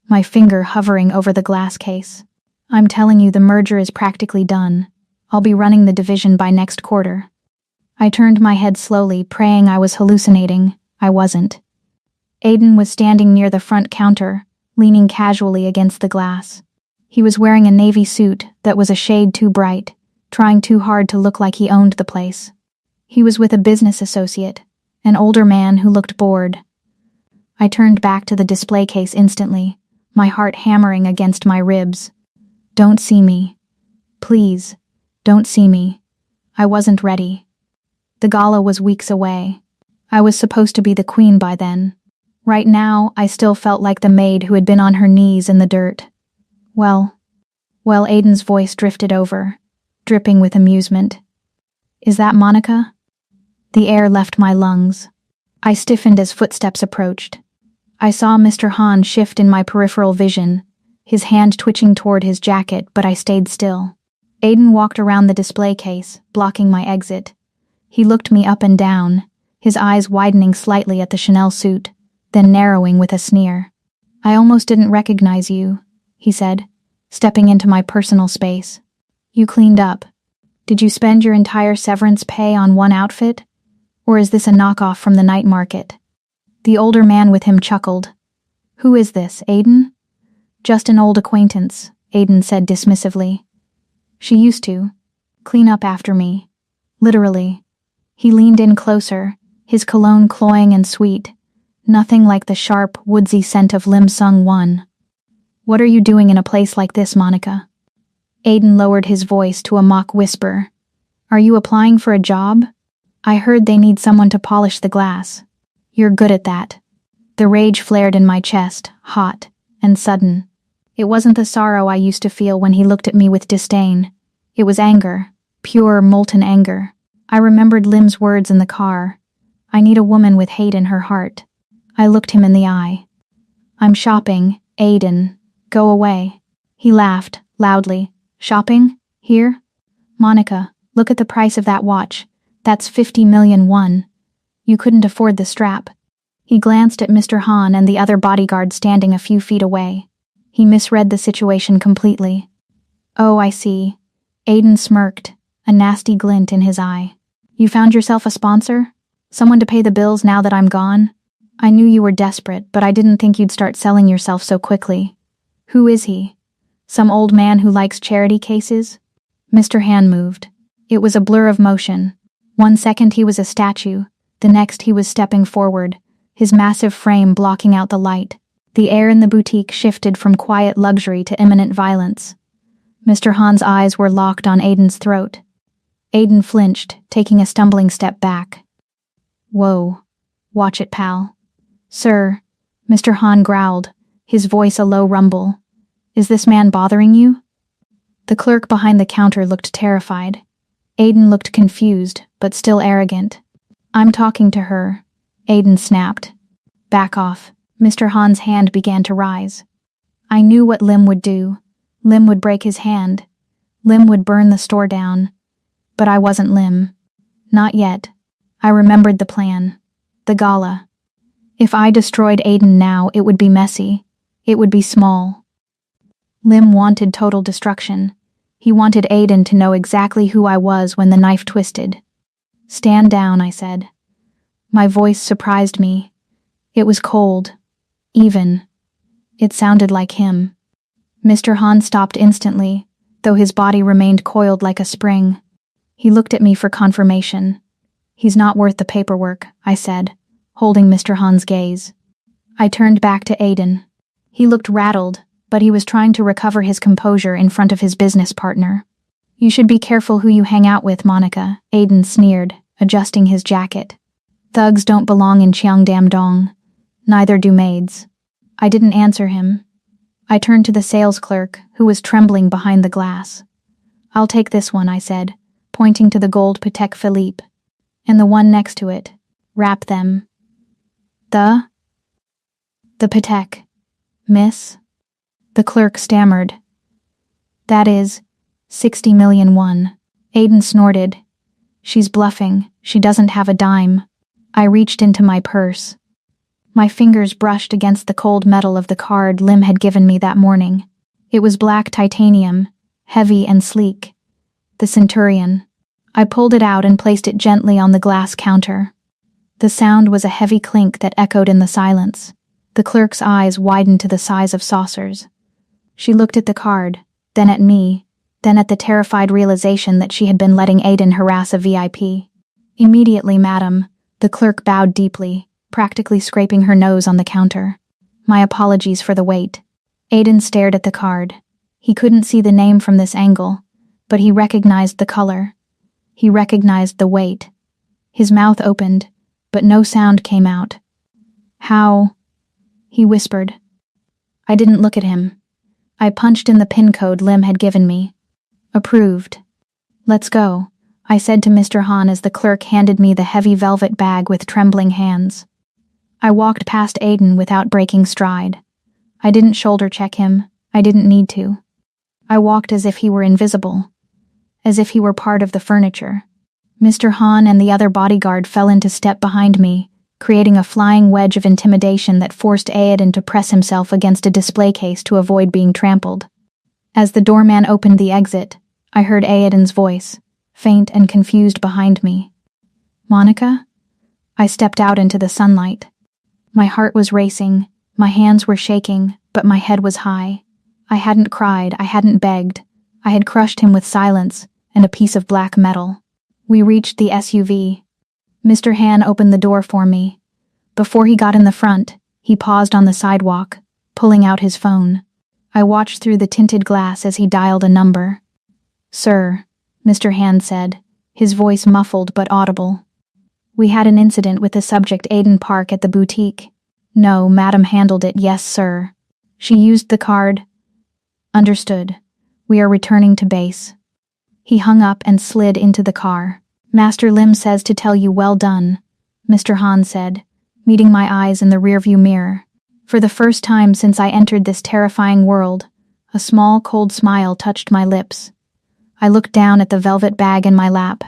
my finger hovering over the glass case. I'm telling you, the merger is practically done. I'll be running the division by next quarter. I turned my head slowly, praying I was hallucinating. I wasn't. Aiden was standing near the front counter, leaning casually against the glass. He was wearing a navy suit that was a shade too bright, trying too hard to look like he owned the place. He was with a business associate, an older man who looked bored. I turned back to the display case instantly, my heart hammering against my ribs. Don't see me. Please, don't see me. I wasn't ready. The gala was weeks away. I was supposed to be the queen by then. Right now, I still felt like the maid who had been on her knees in the dirt. Well, Aiden's voice drifted over, dripping with amusement. Is that Monica? The air left my lungs. I stiffened as footsteps approached. I saw Mr. Hahn shift in my peripheral vision, his hand twitching toward his jacket, but I stayed still. Aiden walked around the display case, blocking my exit. He looked me up and down, his eyes widening slightly at the Chanel suit, then narrowing with a sneer. I almost didn't recognize you, he said, stepping into my personal space. You cleaned up. Did you spend your entire severance pay on one outfit? Or is this a knockoff from the night market? The older man with him chuckled. Who is this, Aiden? Just an old acquaintance, Aiden said dismissively. She used to clean up after me. Literally. He leaned in closer, his cologne cloying and sweet, nothing like the sharp, woodsy scent of Lim Sung Won. What are you doing in a place like this, Monica? Aiden lowered his voice to a mock whisper. Are you applying for a job? I heard they need someone to polish the glass. You're good at that. The rage flared in my chest, hot and sudden. It wasn't the sorrow I used to feel when he looked at me with disdain. It was anger, pure, molten anger. I remembered Lim's words in the car. I need a woman with hate in her heart. I looked him in the eye. I'm shopping, Aiden. Go away. He laughed, loudly. Shopping? Here? Monica, look at the price of that watch. That's 50 million won. You couldn't afford the strap. He glanced at Mr. Hahn and the other bodyguard standing a few feet away. He misread the situation completely. Oh, I see. Aiden smirked, a nasty glint in his eye. You found yourself a sponsor? Someone to pay the bills now that I'm gone? I knew you were desperate, but I didn't think you'd start selling yourself so quickly. Who is he? Some old man who likes charity cases? Mr. Hahn moved. It was a blur of motion. One second he was a statue, the next he was stepping forward, his massive frame blocking out the light. The air in the boutique shifted from quiet luxury to imminent violence. Mr. Hahn's eyes were locked on Aiden's throat. Aiden flinched, taking a stumbling step back. Whoa. Watch it, pal. Sir, Mr. Hahn growled, his voice a low rumble. Is this man bothering you? The clerk behind the counter looked terrified. Aiden looked confused, but still arrogant. I'm talking to her, Aiden snapped. Back off. Mr. Hahn's hand began to rise. I knew what Lim would do. Lim would break his hand. Lim would burn the store down. But I wasn't Lim. Not yet. I remembered the plan. The gala. If I destroyed Aiden now, it would be messy. It would be small. Lim wanted total destruction. He wanted Aiden to know exactly who I was when the knife twisted. Stand down, I said. My voice surprised me. It was cold. Even. It sounded like him. Mr. Hahn stopped instantly, though his body remained coiled like a spring. He looked at me for confirmation. He's not worth the paperwork, I said, holding Mr. Hahn's gaze. I turned back to Aiden. He looked rattled, but he was trying to recover his composure in front of his business partner. You should be careful who you hang out with, Monica, Aiden sneered, adjusting his jacket. Thugs don't belong in Cheongdam-dong. Neither do maids. I didn't answer him. I turned to the sales clerk, who was trembling behind the glass. I'll take this one, I said, pointing to the gold Patek Philippe. And the one next to it. Wrap them. The Patek. Miss? The clerk stammered. That is 60 million won. Aiden snorted. She's bluffing. She doesn't have a dime. I reached into my purse. My fingers brushed against the cold metal of the card Lim had given me that morning. It was black titanium, heavy and sleek. The Centurion. I pulled it out and placed it gently on the glass counter. The sound was a heavy clink that echoed in the silence. The clerk's eyes widened to the size of saucers. She looked at the card, then at me, then at the terrified realization that she had been letting Aiden harass a VIP. "Immediately, madam," the clerk bowed deeply, practically scraping her nose on the counter. "My apologies for the wait." Aiden stared at the card. He couldn't see the name from this angle, but he recognized the color. He recognized the weight. His mouth opened, but no sound came out. "How?" he whispered. I didn't look at him. I punched in the PIN code Lim had given me. "Approved." "Let's go," I said to Mr. Han as the clerk handed me the heavy velvet bag with trembling hands. I walked past Aiden without breaking stride. I didn't shoulder check him. I didn't need to. I walked as if he were invisible, as if he were part of the furniture. Mr. Han and the other bodyguard fell into step behind me, creating a flying wedge of intimidation that forced Aiden to press himself against a display case to avoid being trampled. As the doorman opened the exit, I heard Aiden's voice, faint and confused behind me. "Monica?" I stepped out into the sunlight. My heart was racing, my hands were shaking, but my head was high. I hadn't cried, I hadn't begged. I had crushed him with silence and a piece of black metal. We reached the SUV. Mr. Han opened the door for me. Before he got in the front, he paused on the sidewalk, pulling out his phone. I watched through the tinted glass as he dialed a number. "Sir," Mr. Han said, his voice muffled but audible. "We had an incident with the subject Aiden Park at the boutique." "No, madam handled it, yes, sir." "She used the card." "Understood. We are returning to base." He hung up and slid into the car. "Master Lim says to tell you well done," Mr. Han said, meeting my eyes in the rearview mirror. For the first time since I entered this terrifying world, a small, cold smile touched my lips. I looked down at the velvet bag in my lap.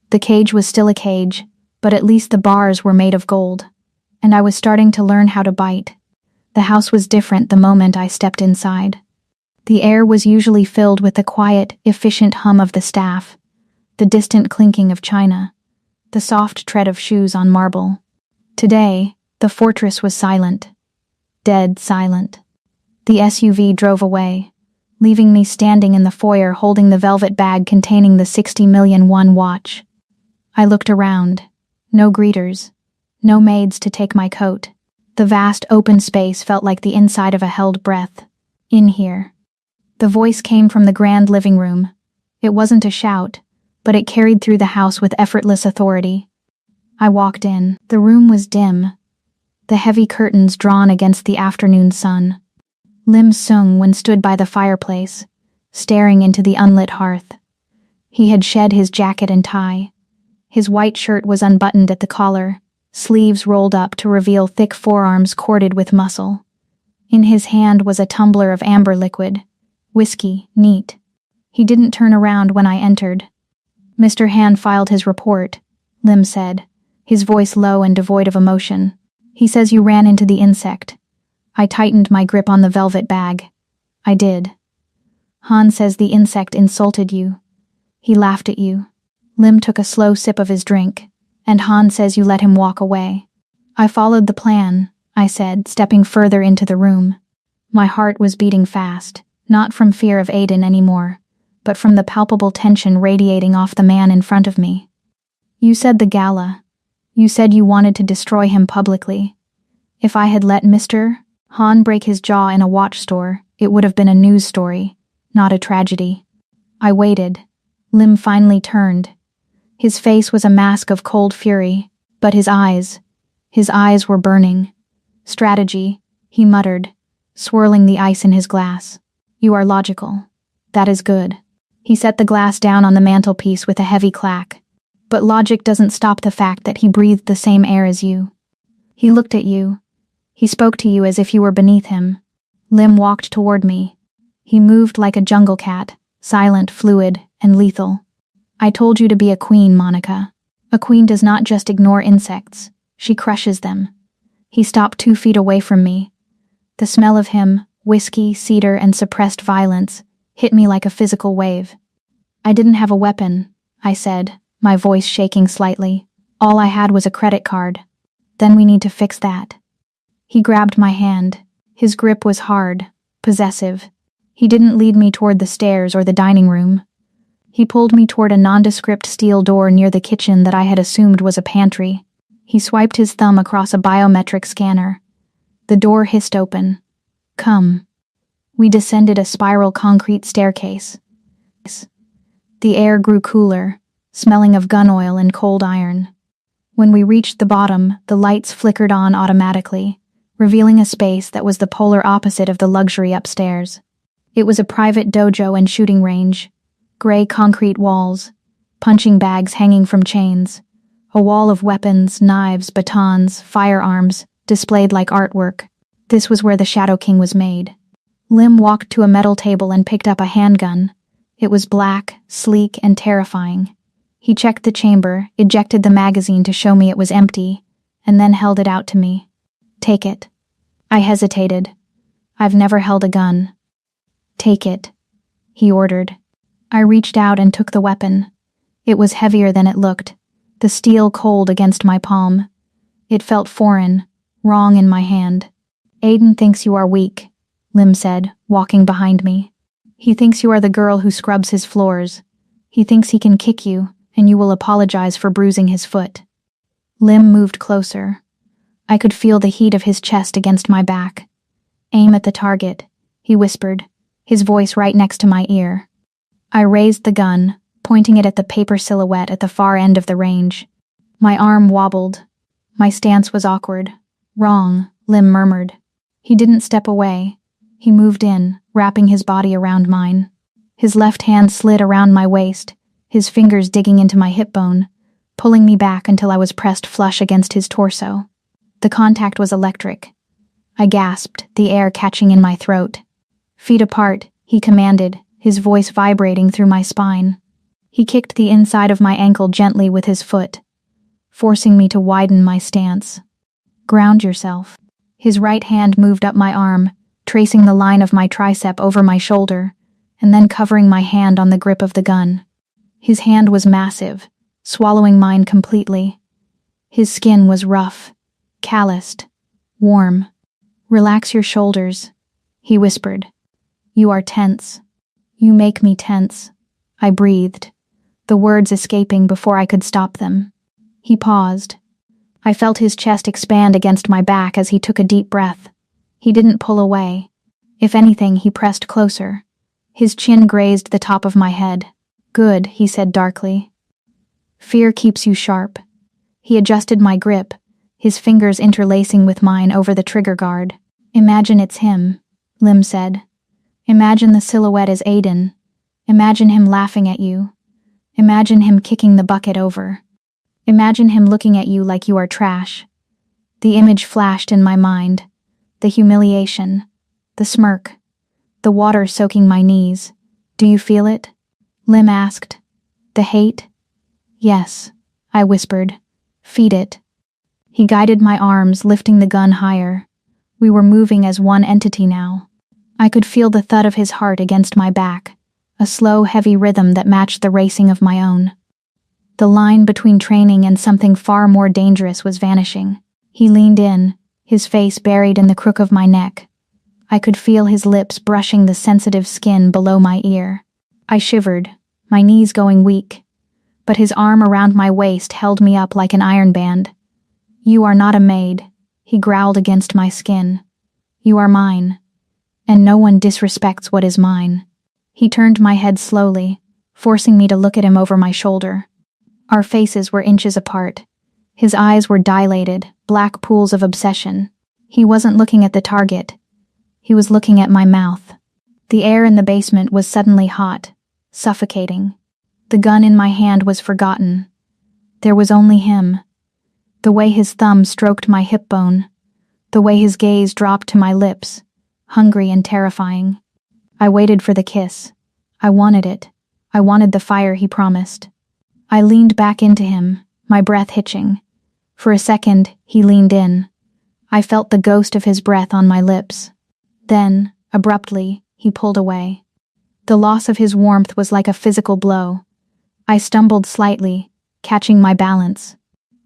The cage was still a cage, but at least the bars were made of gold, and I was starting to learn how to bite. The house was different the moment I stepped inside. The air was usually filled with the quiet, efficient hum of the staff, the distant clinking of china, the soft tread of shoes on marble. Today, the fortress was silent. Dead silent. The SUV drove away, leaving me standing in the foyer holding the velvet bag containing the 60 million won watch. I looked around. No greeters. No maids to take my coat. The vast open space felt like the inside of a held breath. "In here." The voice came from the grand living room. It wasn't a shout, but it carried through the house with effortless authority. I walked in. The room was dim, the heavy curtains drawn against the afternoon sun. Lim Sung stood by the fireplace, staring into the unlit hearth. He had shed his jacket and tie. His white shirt was unbuttoned at the collar, sleeves rolled up to reveal thick forearms corded with muscle. In his hand was a tumbler of amber liquid. Whiskey, neat. He didn't turn around when I entered. "Mr. Han filed his report," Lim said, his voice low and devoid of emotion. "He says you ran into the insect." I tightened my grip on the velvet bag. "I did." "Han says the insect insulted you. He laughed at you." Lim took a slow sip of his drink, "And Han says you let him walk away." "I followed the plan," I said, stepping further into the room. My heart was beating fast, not from fear of Aiden anymore, but from the palpable tension radiating off the man in front of me. "You said the gala. You said you wanted to destroy him publicly. If I had let Mr. Han break his jaw in a watch store, it would have been a news story, not a tragedy." I waited. Lim finally turned. His face was a mask of cold fury, but his eyes were burning. "Strategy," he muttered, swirling the ice in his glass. "You are logical. That is good." He set the glass down on the mantelpiece with a heavy clack. "But logic doesn't stop the fact that he breathed the same air as you. He looked at you. He spoke to you as if you were beneath him." Lim walked toward me. He moved like a jungle cat, silent, fluid, and lethal. "I told you to be a queen, Monica. A queen does not just ignore insects. She crushes them." He stopped 2 feet away from me. The smell of him, whiskey, cedar, and suppressed violence, hit me like a physical wave. "I didn't have a weapon," I said, my voice shaking slightly. All I had was a credit card. Then we need to fix that. He grabbed my hand. His grip was hard, possessive. He didn't lead me toward the stairs or the dining room. He pulled me toward a nondescript steel door near the kitchen that I had assumed was a pantry. He swiped his thumb across a biometric scanner. The door hissed open. Come. We descended a spiral concrete staircase. The air grew cooler, smelling of gun oil and cold iron. When we reached the bottom, the lights flickered on automatically, revealing a space that was the polar opposite of the luxury upstairs. It was a private dojo and shooting range, gray concrete walls, punching bags hanging from chains, a wall of weapons, knives, batons, firearms, displayed like artwork. This was where the Shadow King was made. Lim walked to a metal table and picked up a handgun. It was black, sleek, and terrifying. He checked the chamber, ejected the magazine to show me it was empty, and then held it out to me. Take it. I hesitated. I've never held a gun. Take it, he ordered. I reached out and took the weapon. It was heavier than it looked, the steel cold against my palm. It felt foreign, wrong in my hand. Aiden thinks you are weak, Lim said, walking behind me. He thinks you are the girl who scrubs his floors. He thinks he can kick you, and you will apologize for bruising his foot. Lim moved closer. I could feel the heat of his chest against my back. Aim at the target, he whispered, his voice right next to my ear. I raised the gun, pointing it at the paper silhouette at the far end of the range. My arm wobbled. My stance was awkward. Wrong, Lim murmured. He didn't step away. He moved in, wrapping his body around mine. His left hand slid around my waist, his fingers digging into my hip bone, pulling me back until I was pressed flush against his torso. The contact was electric. I gasped, the air catching in my throat. Feet apart, he commanded, his voice vibrating through my spine. He kicked the inside of my ankle gently with his foot, forcing me to widen my stance. Ground yourself. His right hand moved up my arm, tracing the line of my tricep over my shoulder, and then covering my hand on the grip of the gun. His hand was massive, swallowing mine completely. His skin was rough, calloused, warm. Relax your shoulders, he whispered. You are tense. You make me tense. I breathed, the words escaping before I could stop them. He paused. I felt his chest expand against my back as he took a deep breath. He didn't pull away. If anything, he pressed closer. His chin grazed the top of my head. Good, he said darkly. Fear keeps you sharp. He adjusted my grip, his fingers interlacing with mine over the trigger guard. Imagine it's him, Lim said. Imagine the silhouette is Aiden. Imagine him laughing at you. Imagine him kicking the bucket over. Imagine him looking at you like you are trash. The image flashed in my mind. The humiliation. The smirk. The water soaking my knees. Do you feel it? Lim asked. The hate? Yes, I whispered. Feed it. He guided my arms, lifting the gun higher. We were moving as one entity now. I could feel the thud of his heart against my back, a slow, heavy rhythm that matched the racing of my own. The line between training and something far more dangerous was vanishing. He leaned in, his face buried in the crook of my neck. I could feel his lips brushing the sensitive skin below my ear. I shivered, my knees going weak, but his arm around my waist held me up like an iron band. You are not a maid, he growled against my skin. You are mine, and no one disrespects what is mine. He turned my head slowly, forcing me to look at him over my shoulder. Our faces were inches apart. His eyes were dilated, black pools of obsession. He wasn't looking at the target. He was looking at my mouth. The air in the basement was suddenly hot, suffocating. The gun in my hand was forgotten. There was only him. The way his thumb stroked my hip bone. The way his gaze dropped to my lips, hungry and terrifying. I waited for the kiss. I wanted it. I wanted the fire he promised. I leaned back into him, my breath hitching. For a second, he leaned in. I felt the ghost of his breath on my lips. Then, abruptly, he pulled away. The loss of his warmth was like a physical blow. I stumbled slightly, catching my balance.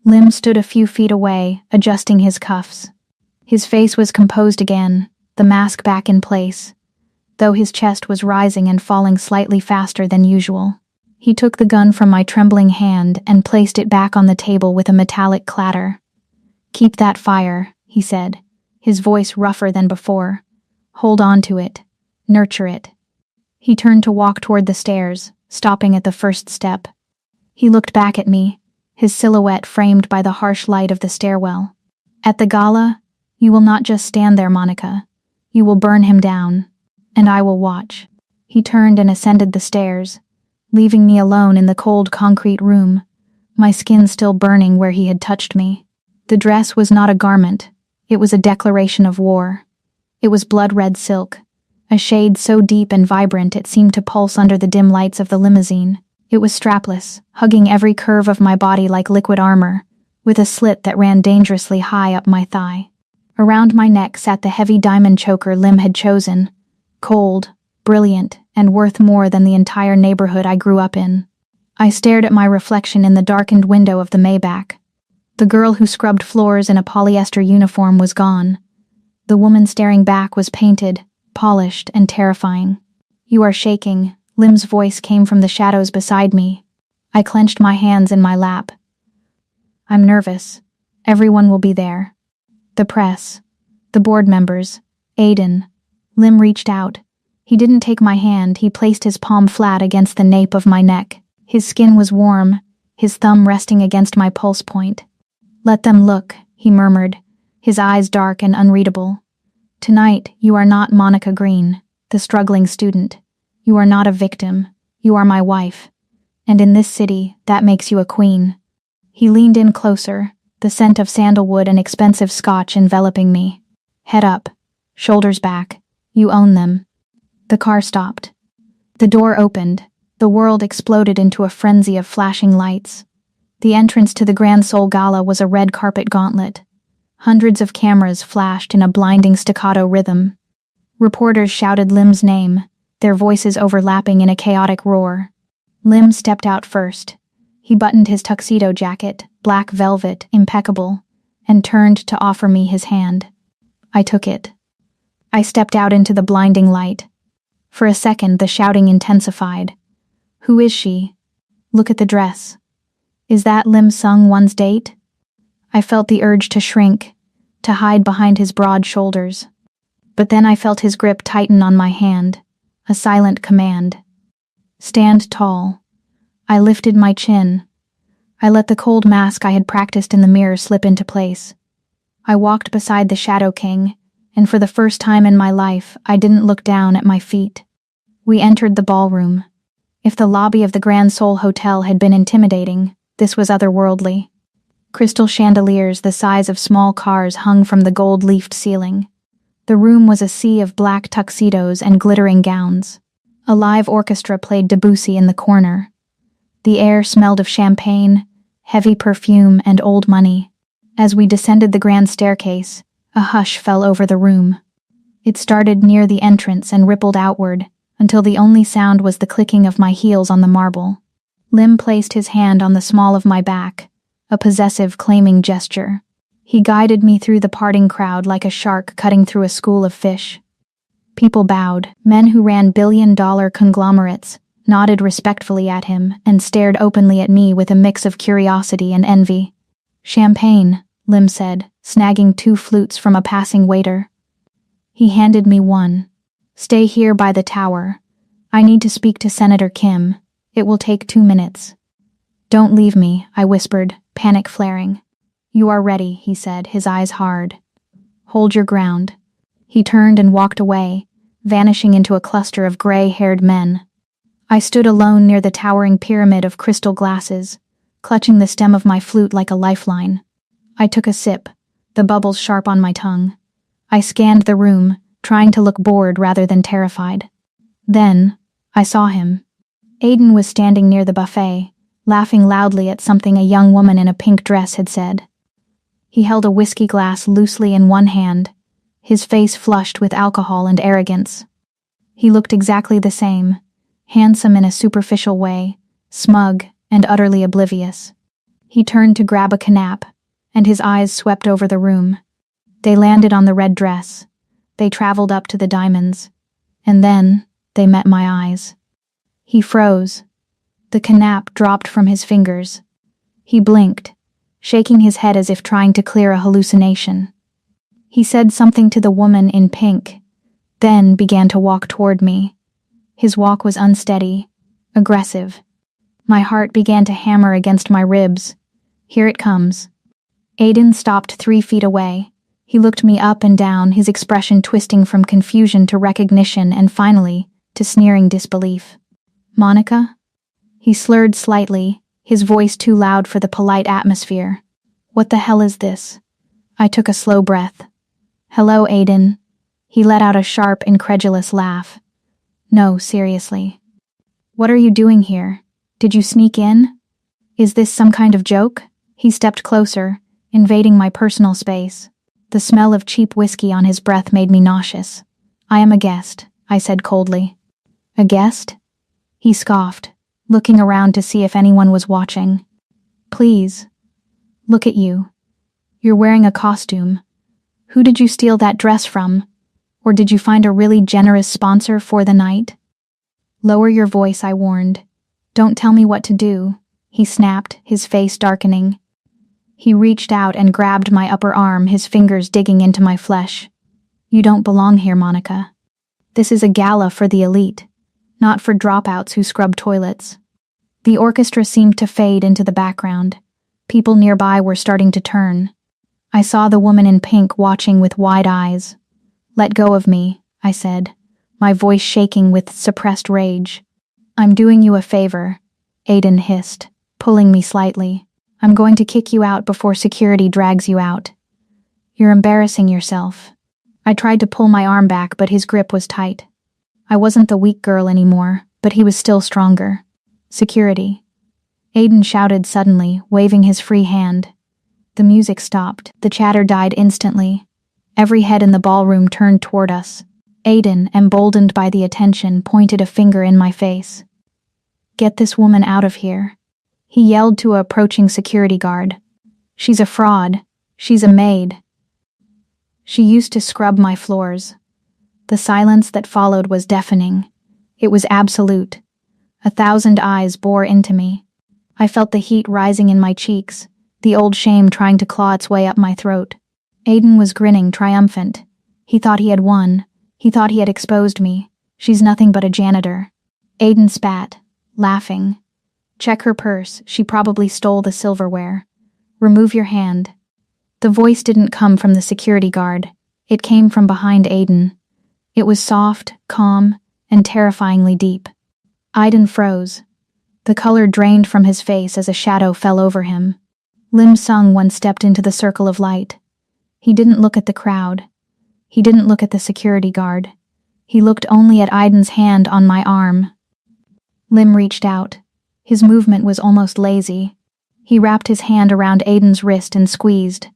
Lim stood a few feet away, adjusting his cuffs. His face was composed again, the mask back in place, though his chest was rising and falling slightly faster than usual. He took the gun from my trembling hand and placed it back on the table with a metallic clatter. "Keep that fire," he said, his voice rougher than before. "Hold on to it. Nurture it." He turned to walk toward the stairs, stopping at the first step. He looked back at me, his silhouette framed by the harsh light of the stairwell. "At the gala, you will not just stand there, Monica. You will burn him down, and I will watch." He turned and ascended the stairs, leaving me alone in the cold concrete room, my skin still burning where he had touched me. The dress was not a garment, it was a declaration of war. It was blood-red silk, a shade so deep and vibrant it seemed to pulse under the dim lights of the limousine. It was strapless, hugging every curve of my body like liquid armor, with a slit that ran dangerously high up my thigh. Around my neck sat the heavy diamond choker Lim had chosen, cold, brilliant, and worth more than the entire neighborhood I grew up in. I stared at my reflection in the darkened window of the Maybach. The girl who scrubbed floors in a polyester uniform was gone. The woman staring back was painted, polished, and terrifying. "You are shaking," Lim's voice came from the shadows beside me. I clenched my hands in my lap. "I'm nervous. Everyone will be there. The press, the board members, Aiden." Lim reached out. He didn't take my hand, he placed his palm flat against the nape of my neck. His skin was warm, his thumb resting against my pulse point. "Let them look," he murmured, his eyes dark and unreadable. "Tonight, you are not Monica Green, the struggling student. You are not a victim. You are my wife. And in this city, that makes you a queen." He leaned in closer, the scent of sandalwood and expensive scotch enveloping me. "Head up, shoulders back. You own them." The car stopped. The door opened. The world exploded into a frenzy of flashing lights. The entrance to the Grand Sol Gala was a red carpet gauntlet. Hundreds of cameras flashed in a blinding staccato rhythm. Reporters shouted Lim's name, their voices overlapping in a chaotic roar. Lim stepped out first. He buttoned his tuxedo jacket, black velvet, impeccable, and turned to offer me his hand. I took it. I stepped out into the blinding light. For a second, the shouting intensified. "Who is she? Look at the dress. Is that Lim Sung-won's date?" I felt the urge to shrink, to hide behind his broad shoulders. But then I felt his grip tighten on my hand, a silent command. "Stand tall." I lifted my chin. I let the cold mask I had practiced in the mirror slip into place. I walked beside the Shadow King, and for the first time in my life, I didn't look down at my feet. We entered the ballroom. If the lobby of the Grand Sol Hotel had been intimidating, this was otherworldly. Crystal chandeliers the size of small cars hung from the gold-leafed ceiling. The room was a sea of black tuxedos and glittering gowns. A live orchestra played Debussy in the corner. The air smelled of champagne, heavy perfume, and old money. As we descended the grand staircase, a hush fell over the room. It started near the entrance and rippled outward, until the only sound was the clicking of my heels on the marble. Lim placed his hand on the small of my back, a possessive, claiming gesture. He guided me through the parting crowd like a shark cutting through a school of fish. People bowed. Men who ran billion-dollar conglomerates nodded respectfully at him and stared openly at me with a mix of curiosity and envy. "Champagne," Lim said, snagging 2 flutes from a passing waiter. He handed me one. "Stay here by the tower. I need to speak to Senator Kim. It will take 2 minutes." "Don't leave me," I whispered, panic flaring. "You are ready," he said, his eyes hard. "Hold your ground." He turned and walked away, vanishing into a cluster of gray-haired men. I stood alone near the towering pyramid of crystal glasses, clutching the stem of my flute like a lifeline. I took a sip, the bubbles sharp on my tongue. I scanned the room, trying to look bored rather than terrified. Then, I saw him. Aiden was standing near the buffet, laughing loudly at something a young woman in a pink dress had said. He held a whiskey glass loosely in one hand, his face flushed with alcohol and arrogance. He looked exactly the same, handsome in a superficial way, smug and utterly oblivious. He turned to grab a canap, and his eyes swept over the room. They landed on the red dress. They traveled up to the diamonds. And then, they met my eyes. He froze. The canap dropped from his fingers. He blinked, shaking his head as if trying to clear a hallucination. He said something to the woman in pink, then began to walk toward me. His walk was unsteady, aggressive. My heart began to hammer against my ribs. Here it comes. Aiden stopped 3 feet away. He looked me up and down, his expression twisting from confusion to recognition and finally to sneering disbelief. Monica? He slurred slightly, his voice too loud for the polite atmosphere. What the hell is this? I took a slow breath. Hello, Aiden. He let out a sharp, incredulous laugh. No, seriously. What are you doing here? Did you sneak in? Is this some kind of joke? He stepped closer, invading my personal space. The smell of cheap whiskey on his breath made me nauseous. I am a guest, I said coldly. A guest? He scoffed, looking around to see if anyone was watching. Please. Look at you. You're wearing a costume. Who did you steal that dress from? Or did you find a really generous sponsor for the night? Lower your voice, I warned. Don't tell me what to do, he snapped, his face darkening. He reached out and grabbed my upper arm, his fingers digging into my flesh. You don't belong here, Monica. This is a gala for the elite, not for dropouts who scrub toilets. The orchestra seemed to fade into the background. People nearby were starting to turn. I saw the woman in pink watching with wide eyes. Let go of me, I said, my voice shaking with suppressed rage. I'm doing you a favor, Aiden hissed, pulling me slightly. I'm going to kick you out before security drags you out. You're embarrassing yourself. I tried to pull my arm back, but his grip was tight. I wasn't the weak girl anymore, but he was still stronger. Security. Aiden shouted suddenly, waving his free hand. The music stopped. The chatter died instantly. Every head in the ballroom turned toward us. Aiden, emboldened by the attention, pointed a finger in my face. Get this woman out of here. He yelled to an approaching security guard. She's a fraud. She's a maid. She used to scrub my floors. The silence that followed was deafening. It was absolute. 1,000 eyes bore into me. I felt the heat rising in my cheeks, the old shame trying to claw its way up my throat. Aiden was grinning, triumphant. He thought he had won. He thought he had exposed me. She's nothing but a janitor. Aiden spat, laughing. Check her purse. She probably stole the silverware. Remove your hand. The voice didn't come from the security guard. It came from behind Aiden. It was soft, calm, and terrifyingly deep. Aiden froze. The color drained from his face as a shadow fell over him. Lim Sung once stepped into the circle of light. He didn't look at the crowd. He didn't look at the security guard. He looked only at Aiden's hand on my arm. Lim reached out. His movement was almost lazy. He wrapped his hand around Aiden's wrist and squeezed.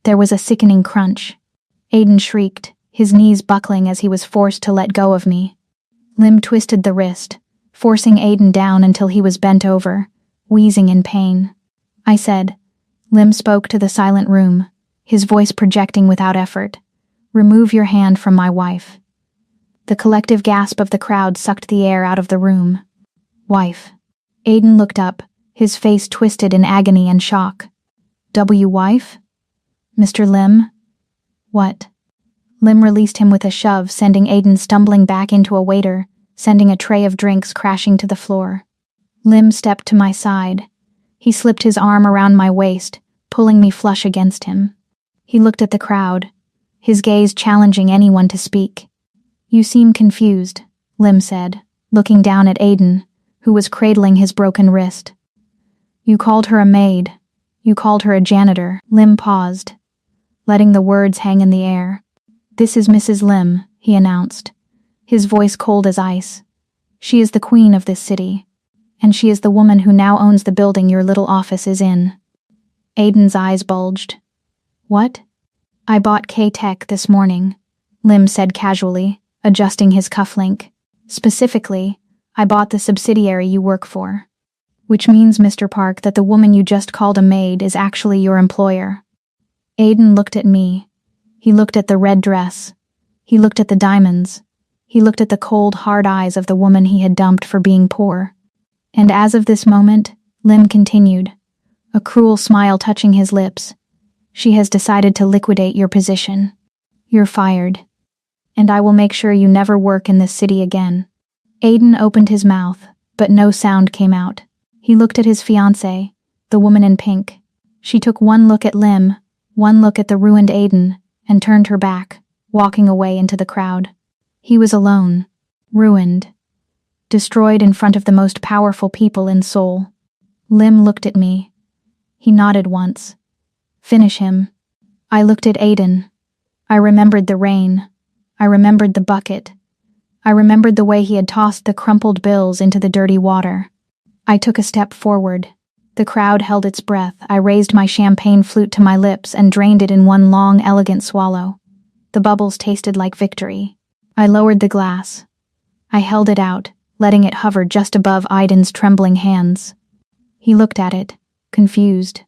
There was a sickening crunch. Aiden shrieked, his knees buckling as he was forced to let go of me. Lim twisted the wrist, forcing Aiden down until he was bent over, wheezing in pain. I said. Lim spoke to the silent room, his voice projecting without effort. Remove your hand from my wife. The collective gasp of the crowd sucked the air out of the room. Wife. Aiden looked up, his face twisted in agony and shock. Wife? Mr. Lim? What? Lim released him with a shove, sending Aiden stumbling back into a waiter, sending a tray of drinks crashing to the floor. Lim stepped to my side. He slipped his arm around my waist, pulling me flush against him. He looked at the crowd, his gaze challenging anyone to speak. You seem confused, Lim said, looking down at Aiden, who was cradling his broken wrist. You called her a maid. You called her a janitor. Lim paused, letting the words hang in the air. This is Mrs. Lim, he announced, his voice cold as ice. She is the queen of this city, and she is the woman who now owns the building your little office is in. Aiden's eyes bulged. What? I bought K-Tech this morning, Lim said casually, adjusting his cufflink. Specifically, I bought the subsidiary you work for. Which means, Mr. Park, that the woman you just called a maid is actually your employer. Aiden looked at me. He looked at the red dress. He looked at the diamonds. He looked at the cold, hard eyes of the woman he had dumped for being poor. And as of this moment, Lim continued, a cruel smile touching his lips. She has decided to liquidate your position. You're fired. And I will make sure you never work in this city again. Aiden opened his mouth, but no sound came out. He looked at his fiancée, the woman in pink. She took one look at Lim, one look at the ruined Aiden, and turned her back, walking away into the crowd. He was alone, ruined, destroyed in front of the most powerful people in Seoul. Lim looked at me. He nodded once. Finish him. I looked at Aiden. I remembered the rain. I remembered the bucket. I remembered the way he had tossed the crumpled bills into the dirty water. I took a step forward. The crowd held its breath. I raised my champagne flute to my lips and drained it in one long, elegant swallow. The bubbles tasted like victory. I lowered the glass. I held it out, letting it hover just above Aiden's trembling hands. He looked at it, confused.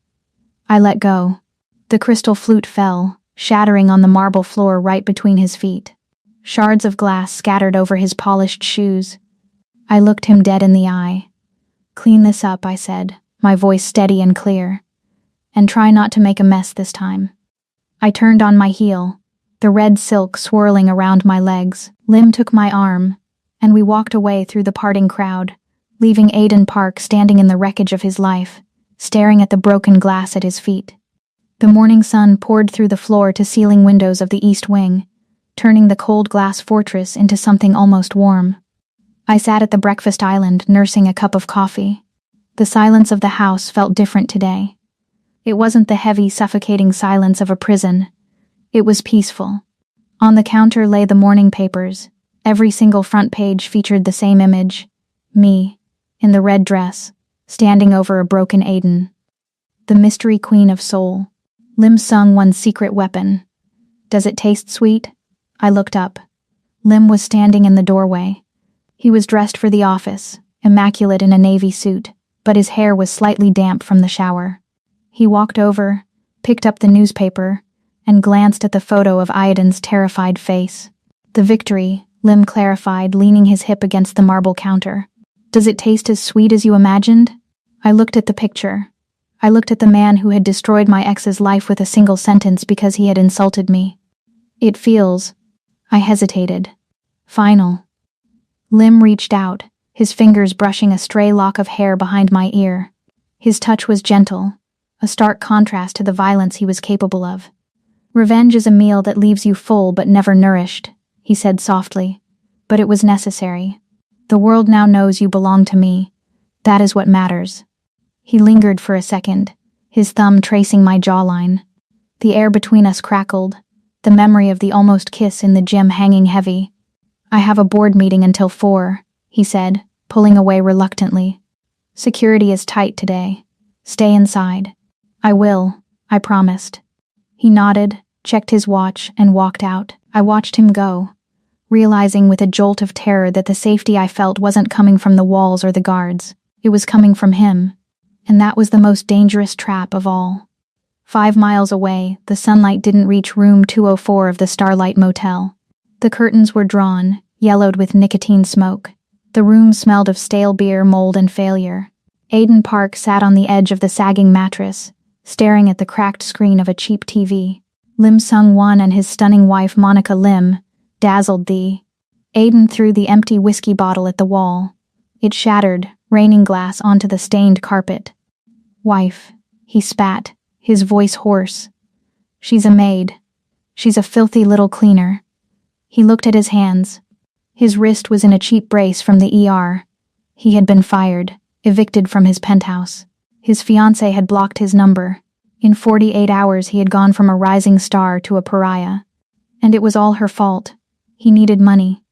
I let go. The crystal flute fell, shattering on the marble floor right between his feet. Shards of glass scattered over his polished shoes. I looked him dead in the eye. Clean this up, I said, my voice steady and clear. And try not to make a mess this time. I turned on my heel, the red silk swirling around my legs. Lim took my arm, and we walked away through the parting crowd, leaving Aiden Park standing in the wreckage of his life, staring at the broken glass at his feet. The morning sun poured through the floor-to-ceiling windows of the east wing, turning the cold glass fortress into something almost warm. I sat at the breakfast island, nursing a cup of coffee. The silence of the house felt different today. It wasn't the heavy, suffocating silence of a prison. It was peaceful. On the counter lay the morning papers. Every single front page featured the same image. Me, in the red dress, standing over a broken Aiden. The mystery queen of Seoul. Lim sung one secret weapon. Does it taste sweet? I looked up. Lim was standing in the doorway. He was dressed for the office, immaculate in a navy suit, but his hair was slightly damp from the shower. He walked over, picked up the newspaper, and glanced at the photo of Aiden's terrified face. The victory, Lim clarified, leaning his hip against the marble counter. Does it taste as sweet as you imagined? I looked at the picture. I looked at the man who had destroyed my ex's life with a single sentence because he had insulted me. It feels... I hesitated. Final. Lim reached out, his fingers brushing a stray lock of hair behind my ear. His touch was gentle, a stark contrast to the violence he was capable of. Revenge is a meal that leaves you full but never nourished, he said softly, but it was necessary. The world now knows you belong to me. That is what matters. He lingered for a second, his thumb tracing my jawline. The air between us crackled, the memory of the almost kiss in the gym hanging heavy. I have a board meeting until 4, he said, pulling away reluctantly. Security is tight today. Stay inside. I will, I promised. He nodded, checked his watch, and walked out. I watched him go, realizing with a jolt of terror that the safety I felt wasn't coming from the walls or the guards. It was coming from him. And that was the most dangerous trap of all. 5 miles away, the sunlight didn't reach room 204 of the Starlight Motel. The curtains were drawn, yellowed with nicotine smoke. The room smelled of stale beer, mold, and failure. Aiden Park sat on the edge of the sagging mattress, staring at the cracked screen of a cheap TV. Lim Sung-won and his stunning wife Monica Lim dazzled thee. Aiden threw the empty whiskey bottle at the wall. It shattered, raining glass onto the stained carpet. Wife, he spat, his voice hoarse. She's a maid. She's a filthy little cleaner. He looked at his hands. His wrist was in a cheap brace from the ER. He had been fired, evicted from his penthouse. His fiancée had blocked his number. In 48 hours he had gone from a rising star to a pariah. And it was all her fault. He needed money.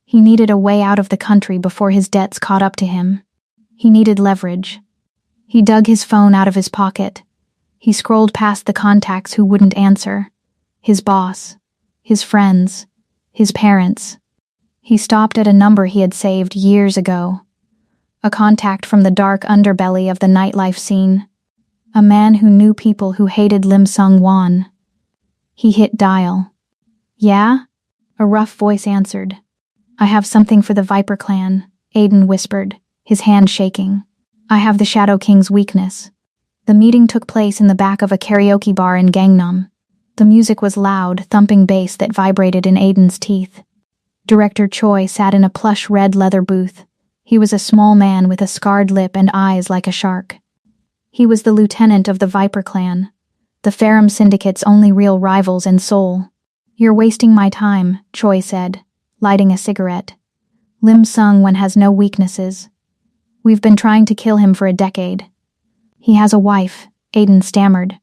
He needed a way out of the country before his debts caught up to him. He needed leverage. He dug his phone out of his pocket. He scrolled past the contacts who wouldn't answer. His boss. His friends. His parents. He stopped at a number he had saved years ago. A contact from the dark underbelly of the nightlife scene. A man who knew people who hated Lim Sung-won. He hit dial. Yeah? A rough voice answered. I have something for the Viper clan, Aiden whispered, his hand shaking. I have the Shadow King's weakness. The meeting took place in the back of a karaoke bar in Gangnam. The music was loud, thumping bass that vibrated in Aiden's teeth. Director Choi sat in a plush red leather booth. He was a small man with a scarred lip and eyes like a shark. He was the lieutenant of the Viper clan, the Ferrum Syndicate's only real rivals in Seoul. You're wasting my time, Choi said, lighting a cigarette. Lim Sung-won has no weaknesses. We've been trying to kill him for a decade. He has a wife, Aiden stammered.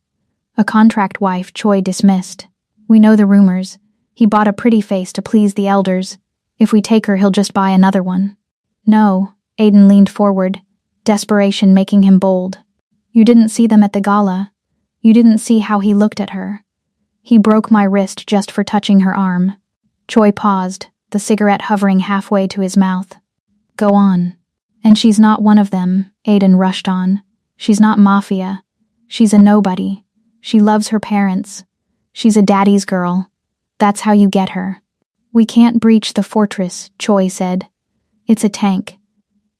A contract wife Choi dismissed. We know the rumors. He bought a pretty face to please the elders. If we take her, he'll just buy another one. No, Aiden leaned forward, desperation making him bold. You didn't see them at the gala. You didn't see how he looked at her. He broke my wrist just for touching her arm. Choi paused, the cigarette hovering halfway to his mouth. Go on. And she's not one of them, Aiden rushed on. She's not Mafia. She's a nobody. She loves her parents. She's a daddy's girl. That's how you get her. We can't breach the fortress, Choi said. It's a tank.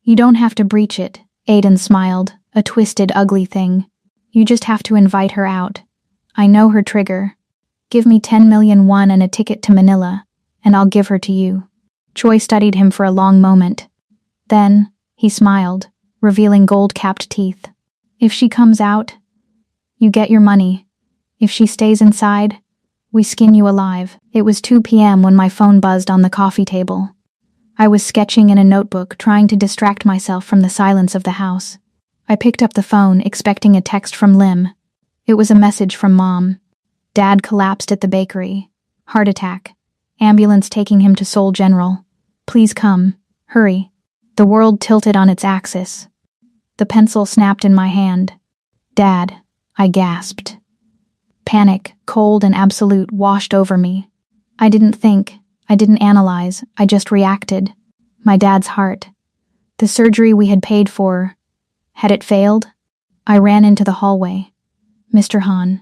You don't have to breach it, Aiden smiled, a twisted, ugly thing. You just have to invite her out. I know her trigger. Give me 10 million won and a ticket to Manila, and I'll give her to you. Choi studied him for a long moment. Then, he smiled, revealing gold-capped teeth. If she comes out, you get your money. If she stays inside, we skin you alive. It was 2 p.m. when my phone buzzed on the coffee table. I was sketching in a notebook, trying to distract myself from the silence of the house. I picked up the phone, expecting a text from Lim. It was a message from Mom. Dad collapsed at the bakery. Heart attack. Ambulance taking him to Seoul General. Please come. Hurry. The world tilted on its axis. The pencil snapped in my hand. Dad, I gasped. Panic, cold and absolute, washed over me. I didn't think. I didn't analyze. I just reacted. My dad's heart. The surgery we had paid for. Had it failed? I ran into the hallway. Mr. Han.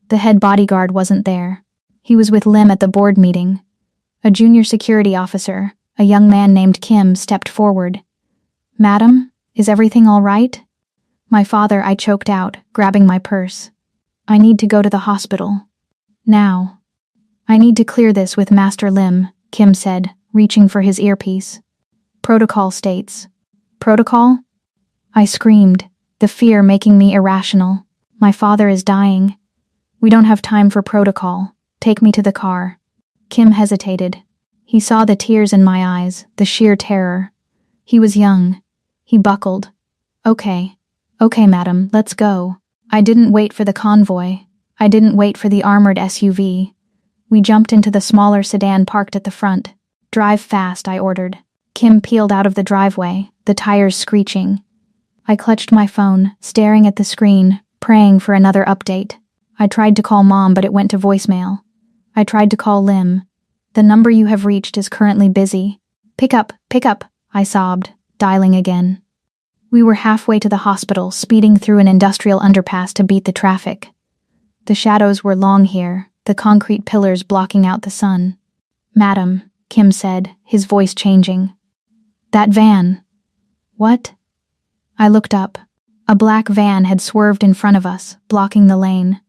The head bodyguard wasn't there. He was with Lim at the board meeting. A junior security officer, a young man named Kim, stepped forward. Madam, is everything all right? My father, I choked out, grabbing my purse. I need to go to the hospital. Now. I need to clear this with Master Lim, Kim said, reaching for his earpiece. Protocol states. Protocol? I screamed, the fear making me irrational. My father is dying. We don't have time for protocol. Take me to the car. Kim hesitated. He saw the tears in my eyes, the sheer terror. He was young. He buckled. Okay, madam, let's go. I didn't wait for the convoy. I didn't wait for the armored SUV. We jumped into the smaller sedan parked at the front. Drive fast, I ordered. Kim peeled out of the driveway, the tires screeching. I clutched my phone, staring at the screen, praying for another update. I tried to call Mom, but it went to voicemail. I tried to call Lim. The number you have reached is currently busy. Pick up, I sobbed, dialing again. We were halfway to the hospital, speeding through an industrial underpass to beat the traffic. The shadows were long here, the concrete pillars blocking out the sun. Madam, Kim said, his voice changing. That van. What? I looked up. A black van had swerved in front of us, blocking the lane.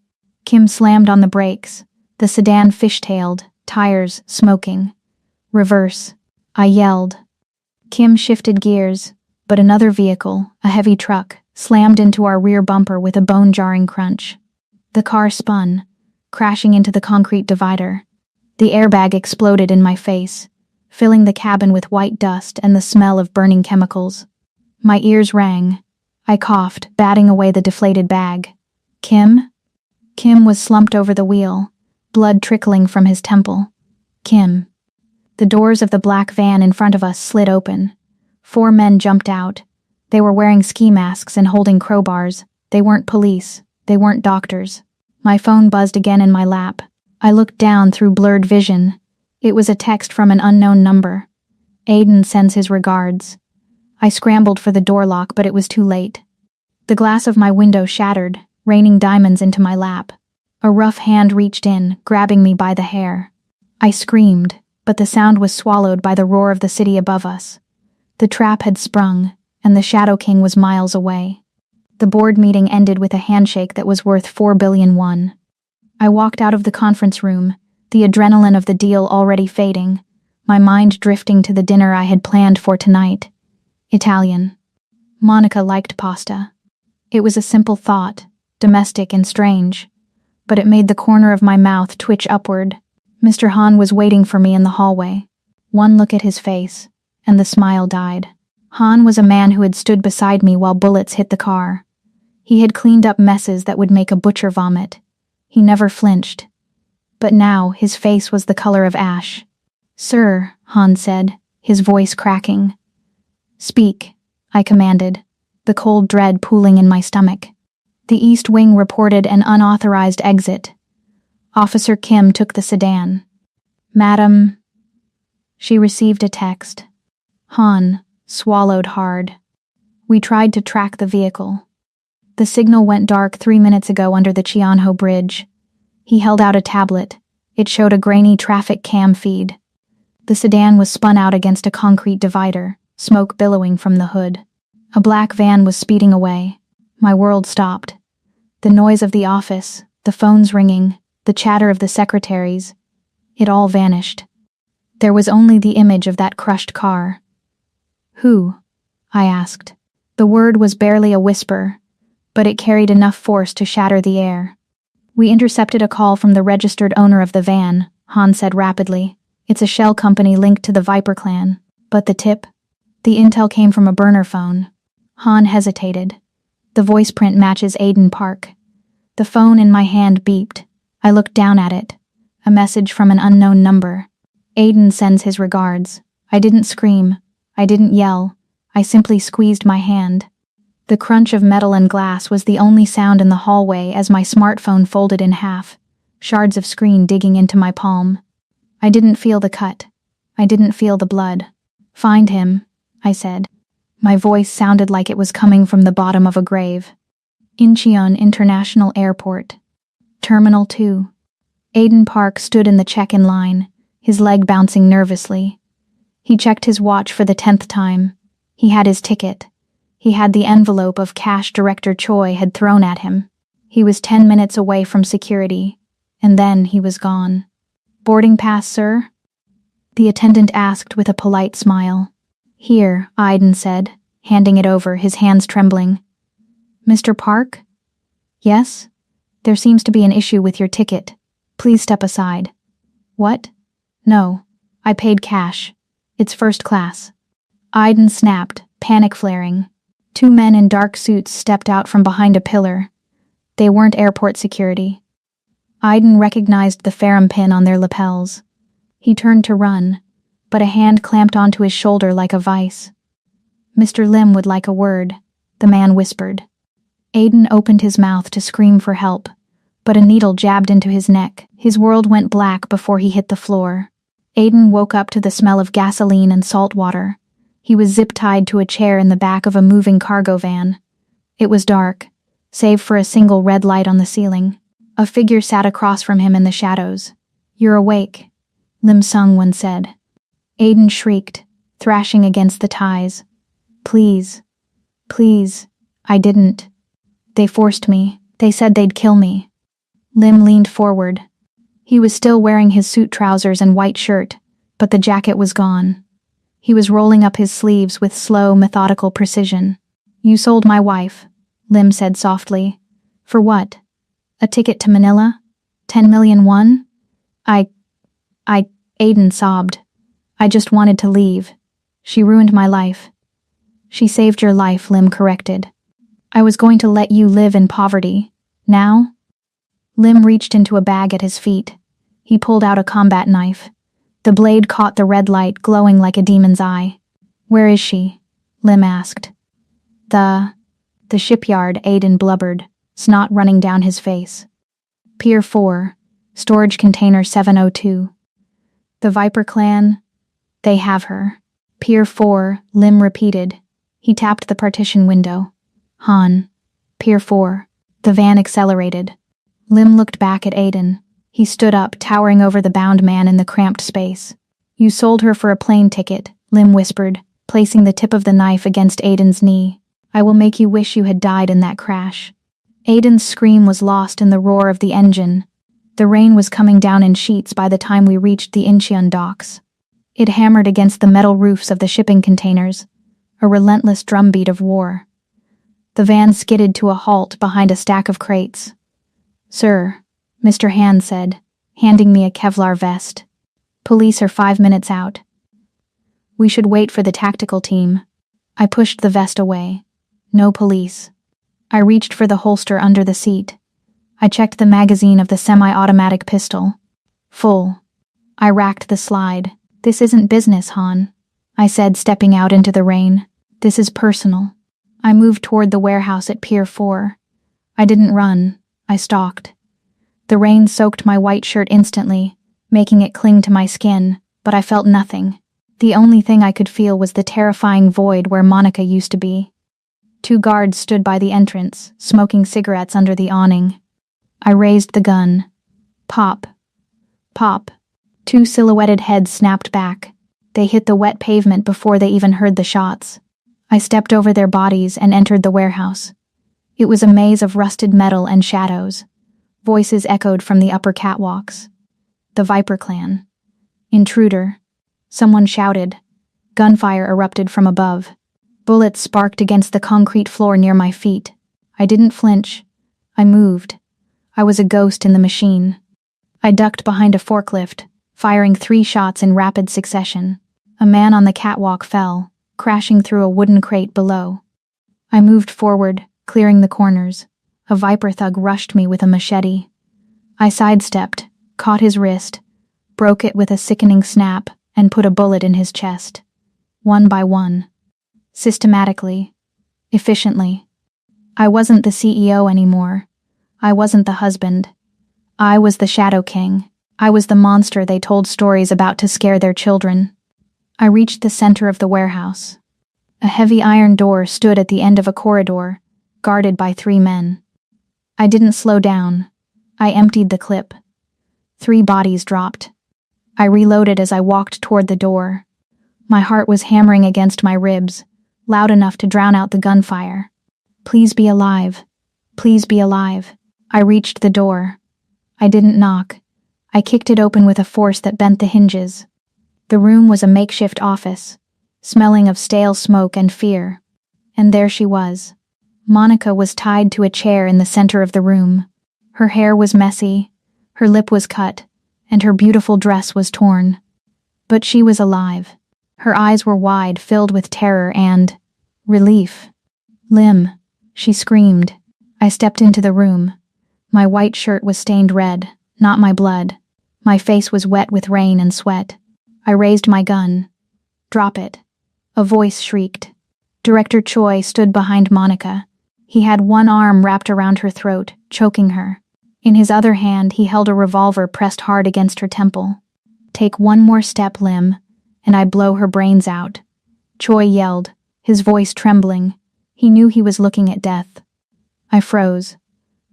Kim slammed on the brakes. The sedan fishtailed, tires smoking. Reverse. I yelled. Kim shifted gears, but another vehicle, a heavy truck, slammed into our rear bumper with a bone-jarring crunch. The car spun, crashing into the concrete divider. The airbag exploded in my face, filling the cabin with white dust and the smell of burning chemicals. My ears rang. I coughed, batting away the deflated bag. Kim? Kim was slumped over the wheel, blood trickling from his temple. Kim. The doors of the black van in front of us slid open. 4 men jumped out. They were wearing ski masks and holding crowbars. They weren't police. They weren't doctors. My phone buzzed again in my lap. I looked down through blurred vision. It was a text from an unknown number. Aiden sends his regards. I scrambled for the door lock, but it was too late. The glass of my window shattered, raining diamonds into my lap. A rough hand reached in, grabbing me by the hair. I screamed, but the sound was swallowed by the roar of the city above us. The trap had sprung, and the Shadow King was miles away. The board meeting ended with a handshake that was worth 4 billion won. I walked out of the conference room, the adrenaline of the deal already fading, my mind drifting to the dinner I had planned for tonight. Italian. Monica liked pasta. It was a simple thought, domestic and strange, but it made the corner of my mouth twitch upward. Mr. Hahn was waiting for me in the hallway. One look at his face, and the smile died. Hahn was a man who had stood beside me while bullets hit the car. He had cleaned up messes that would make a butcher vomit. He never flinched. But now his face was the color of ash. "Sir," Hahn said, his voice cracking. "Speak," I commanded, the cold dread pooling in my stomach. The East Wing reported an unauthorized exit. Officer Kim took the sedan. "Madam." She received a text. Han swallowed hard. "We tried to track the vehicle. The signal went dark 3 minutes ago under the Chianho Bridge." He held out a tablet. It showed a grainy traffic cam feed. The sedan was spun out against a concrete divider, smoke billowing from the hood. A black van was speeding away. My world stopped. The noise of the office, the phones ringing, the chatter of the secretaries, it all vanished. There was only the image of that crushed car. "Who?" I asked. The word was barely a whisper, but it carried enough force to shatter the air. "We intercepted a call from the registered owner of the van," Han said rapidly. "It's a shell company linked to the Viper clan. But the tip? The intel came from a burner phone." Han hesitated. The voice print matches Aiden Park. The phone in my hand beeped. I looked down at it. A message from an unknown number. "Aiden sends his regards." I didn't scream. I didn't yell. I simply squeezed my hand. The crunch of metal and glass was the only sound in the hallway as my smartphone folded in half, shards of screen digging into my palm. I didn't feel the cut. I didn't feel the blood. "Find him," I said. My voice sounded like it was coming from the bottom of a grave. "Incheon International Airport. Terminal 2. Aiden Park stood in the check-in line, his leg bouncing nervously. He checked his watch for the 10th time. He had his ticket. He had the envelope of cash Director Choi had thrown at him. He was 10 minutes away from security, and then he was gone. "Boarding pass, sir?" The attendant asked with a polite smile. "Here," Aiden said, handing it over, his hands trembling. "Mr. Park?" "Yes? There seems to be an issue with your ticket. Please step aside." "What?" "No. I paid cash. It's first class." Aiden snapped, panic flaring. 2 men in dark suits stepped out from behind a pillar. They weren't airport security. Aiden recognized the Ferrum pin on their lapels. He turned to run, but a hand clamped onto his shoulder like a vice. "Mr. Lim would like a word," the man whispered. Aiden opened his mouth to scream for help, but a needle jabbed into his neck. His world went black before he hit the floor. Aiden woke up to the smell of gasoline and salt water. He was zip-tied to a chair in the back of a moving cargo van. It was dark, save for a single red light on the ceiling. A figure sat across from him in the shadows. "You're awake," Lim Sung-won said. Aiden shrieked, thrashing against the ties. "Please. Please. I didn't. They forced me. They said they'd kill me." Lim leaned forward. He was still wearing his suit trousers and white shirt, but the jacket was gone. He was rolling up his sleeves with slow, methodical precision. "You sold my wife," Lim said softly. "For what? A ticket to Manila? 10 million won? Aiden sobbed. "I just wanted to leave. She ruined my life." "She saved your life," Lim corrected. "I was going to let you live in poverty. Now?" Lim reached into a bag at his feet. He pulled out a combat knife. The blade caught the red light, glowing like a demon's eye. "Where is she?" Lim asked. The shipyard," Aiden blubbered, snot running down his face. "Pier 4, storage container 702. The Viper clan, they have her." "Pier 4, Lim repeated. He tapped the partition window. Han. Pier 4. The van accelerated. Lim looked back at Aiden. He stood up, towering over the bound man in the cramped space. You sold her for a plane ticket, Lim whispered, placing the tip of the knife against Aiden's knee. I will make you wish you had died in that crash. Aiden's scream was lost in the roar of the engine. The rain was coming down in sheets by the time we reached the Incheon docks. It hammered against the metal roofs of the shipping containers, a relentless drumbeat of war. The van skidded to a halt behind a stack of crates. Sir, Mr. Han said, handing me a Kevlar vest. Police are 5 minutes out. We should wait for the tactical team. I pushed the vest away. No police. I reached for the holster under the seat. I checked the magazine of the semi-automatic pistol. Full. I racked the slide. This isn't business, Han, I said, stepping out into the rain. This is personal. I moved toward the warehouse at Pier 4. I didn't run. I stalked. The rain soaked my white shirt instantly, making it cling to my skin, but I felt nothing. The only thing I could feel was the terrifying void where Monica used to be. 2 guards stood by the entrance, smoking cigarettes under the awning. I raised the gun. Pop. Pop. 2 silhouetted heads snapped back. They hit the wet pavement before they even heard the shots. I stepped over their bodies and entered the warehouse. It was a maze of rusted metal and shadows. Voices echoed from the upper catwalks. The Viper clan. Intruder. Someone shouted. Gunfire erupted from above. Bullets sparked against the concrete floor near my feet. I didn't flinch. I moved. I was a ghost in the machine. I ducked behind a forklift, firing 3 shots in rapid succession. A man on the catwalk fell, crashing through a wooden crate below. I moved forward, clearing the corners. A Viper thug rushed me with a machete. I sidestepped, caught his wrist, broke it with a sickening snap, and put a bullet in his chest. 1 by 1. Systematically. Efficiently. I wasn't the CEO anymore. I wasn't the husband. I was the Shadow King. I was the monster they told stories about to scare their children. I reached the center of the warehouse. A heavy iron door stood at the end of a corridor, guarded by 3 men. I didn't slow down. I emptied the clip. 3 bodies dropped. I reloaded as I walked toward the door. My heart was hammering against my ribs, loud enough to drown out the gunfire. Please be alive. Please be alive. I reached the door. I didn't knock. I kicked it open with a force that bent the hinges. The room was a makeshift office, smelling of stale smoke and fear. And there she was. Monica was tied to a chair in the center of the room. Her hair was messy, her lip was cut, and her beautiful dress was torn. But she was alive. Her eyes were wide, filled with terror and relief. Lim, she screamed. I stepped into the room. My white shirt was stained red, not my blood. My face was wet with rain and sweat. I raised my gun. Drop it. A voice shrieked. Director Choi stood behind Monica. He had one arm wrapped around her throat, choking her. In his other hand, he held a revolver pressed hard against her temple. Take 1 more step, Lim, and I blow her brains out. Choi yelled, his voice trembling. He knew he was looking at death. I froze.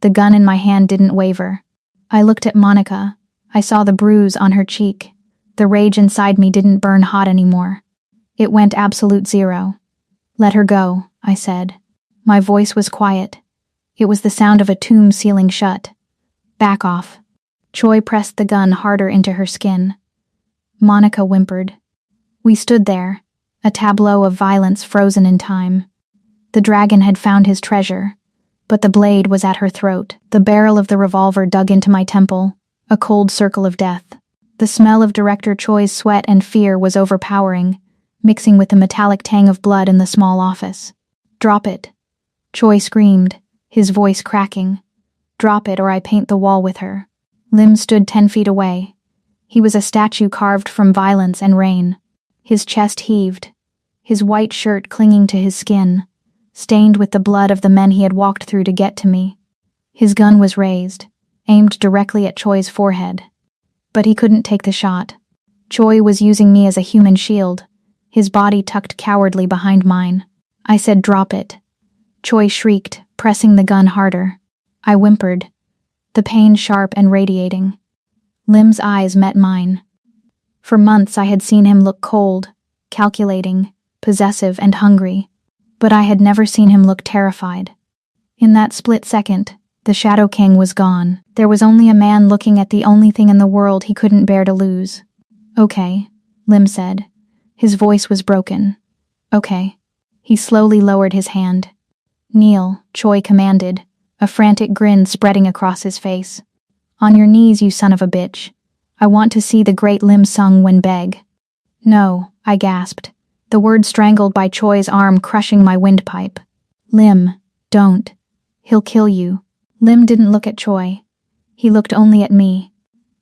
The gun in my hand didn't waver. I looked at Monica. I saw the bruise on her cheek. The rage inside me didn't burn hot anymore. It went absolute zero. Let her go, I said. My voice was quiet. It was the sound of a tomb sealing shut. Back off. Choi pressed the gun harder into her skin. Monica whimpered. We stood there, a tableau of violence frozen in time. The dragon had found his treasure, but the blade was at her throat. The barrel of the revolver dug into my temple, a cold circle of death. The smell of Director Choi's sweat and fear was overpowering, mixing with the metallic tang of blood in the small office. Drop it. Choi screamed, his voice cracking. Drop it or I paint the wall with her. Lim stood 10 feet away. He was a statue carved from violence and rain. His chest heaved, his white shirt clinging to his skin, stained with the blood of the men he had walked through to get to me. His gun was raised, aimed directly at Choi's forehead. But he couldn't take the shot. Choi was using me as a human shield, his body tucked cowardly behind mine. I said, "Drop it." Choi shrieked, pressing the gun harder. I whimpered, the pain sharp and radiating. Lim's eyes met mine. For months I had seen him look cold, calculating, possessive and hungry, but I had never seen him look terrified. In that split second, the Shadow King was gone. There was only a man looking at the only thing in the world he couldn't bear to lose. "Okay," Lim said. His voice was broken. "Okay." He slowly lowered his hand. "Kneel," Choi commanded, a frantic grin spreading across his face. "On your knees, you son of a bitch. I want to see the great Lim Sung Wen beg." "No," I gasped, the word strangled by Choi's arm crushing my windpipe. "Lim, don't. He'll kill you." Lim didn't look at Choi. He looked only at me.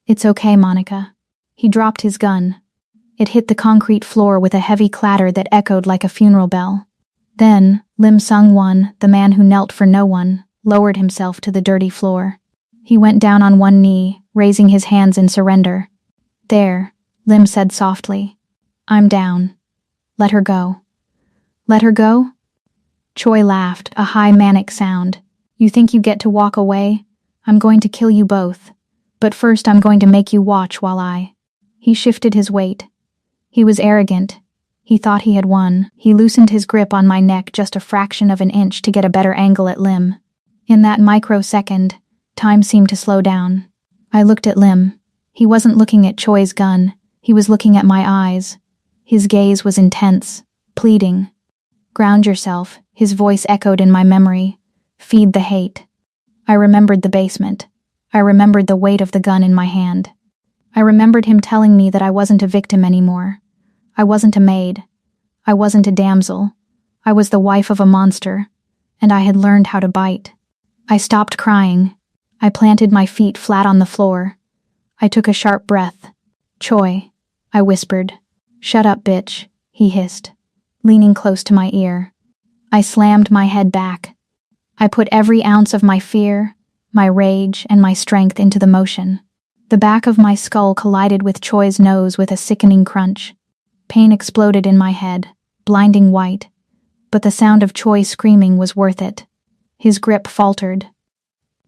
"It's okay, Monica." He dropped his gun. It hit the concrete floor with a heavy clatter that echoed like a funeral bell. Then, Lim Sung Won, the man who knelt for no one, lowered himself to the dirty floor. He went down on one knee, raising his hands in surrender. "There," Lim said softly. "I'm down. Let her go." "Let her go?" Choi laughed, a high manic sound. "You think you get to walk away? I'm going to kill you both. But first I'm going to make you watch while I—" He shifted his weight. He was arrogant. He thought he had won. He loosened his grip on my neck just a fraction of an inch to get a better angle at Lim. In that microsecond, time seemed to slow down. I looked at Lim. He wasn't looking at Choi's gun. He was looking at my eyes. His gaze was intense, pleading. "Ground yourself," his voice echoed in my memory. "Feed the hate." I remembered the basement. I remembered the weight of the gun in my hand. I remembered him telling me that I wasn't a victim anymore. I wasn't a maid. I wasn't a damsel. I was the wife of a monster, and I had learned how to bite. I stopped crying. I planted my feet flat on the floor. I took a sharp breath. "Choi," I whispered. "Shut up, bitch," he hissed, leaning close to my ear. I slammed my head back. I put every ounce of my fear, my rage, and my strength into the motion. The back of my skull collided with Choi's nose with a sickening crunch. Pain exploded in my head, blinding white, but the sound of Choi screaming was worth it. His grip faltered.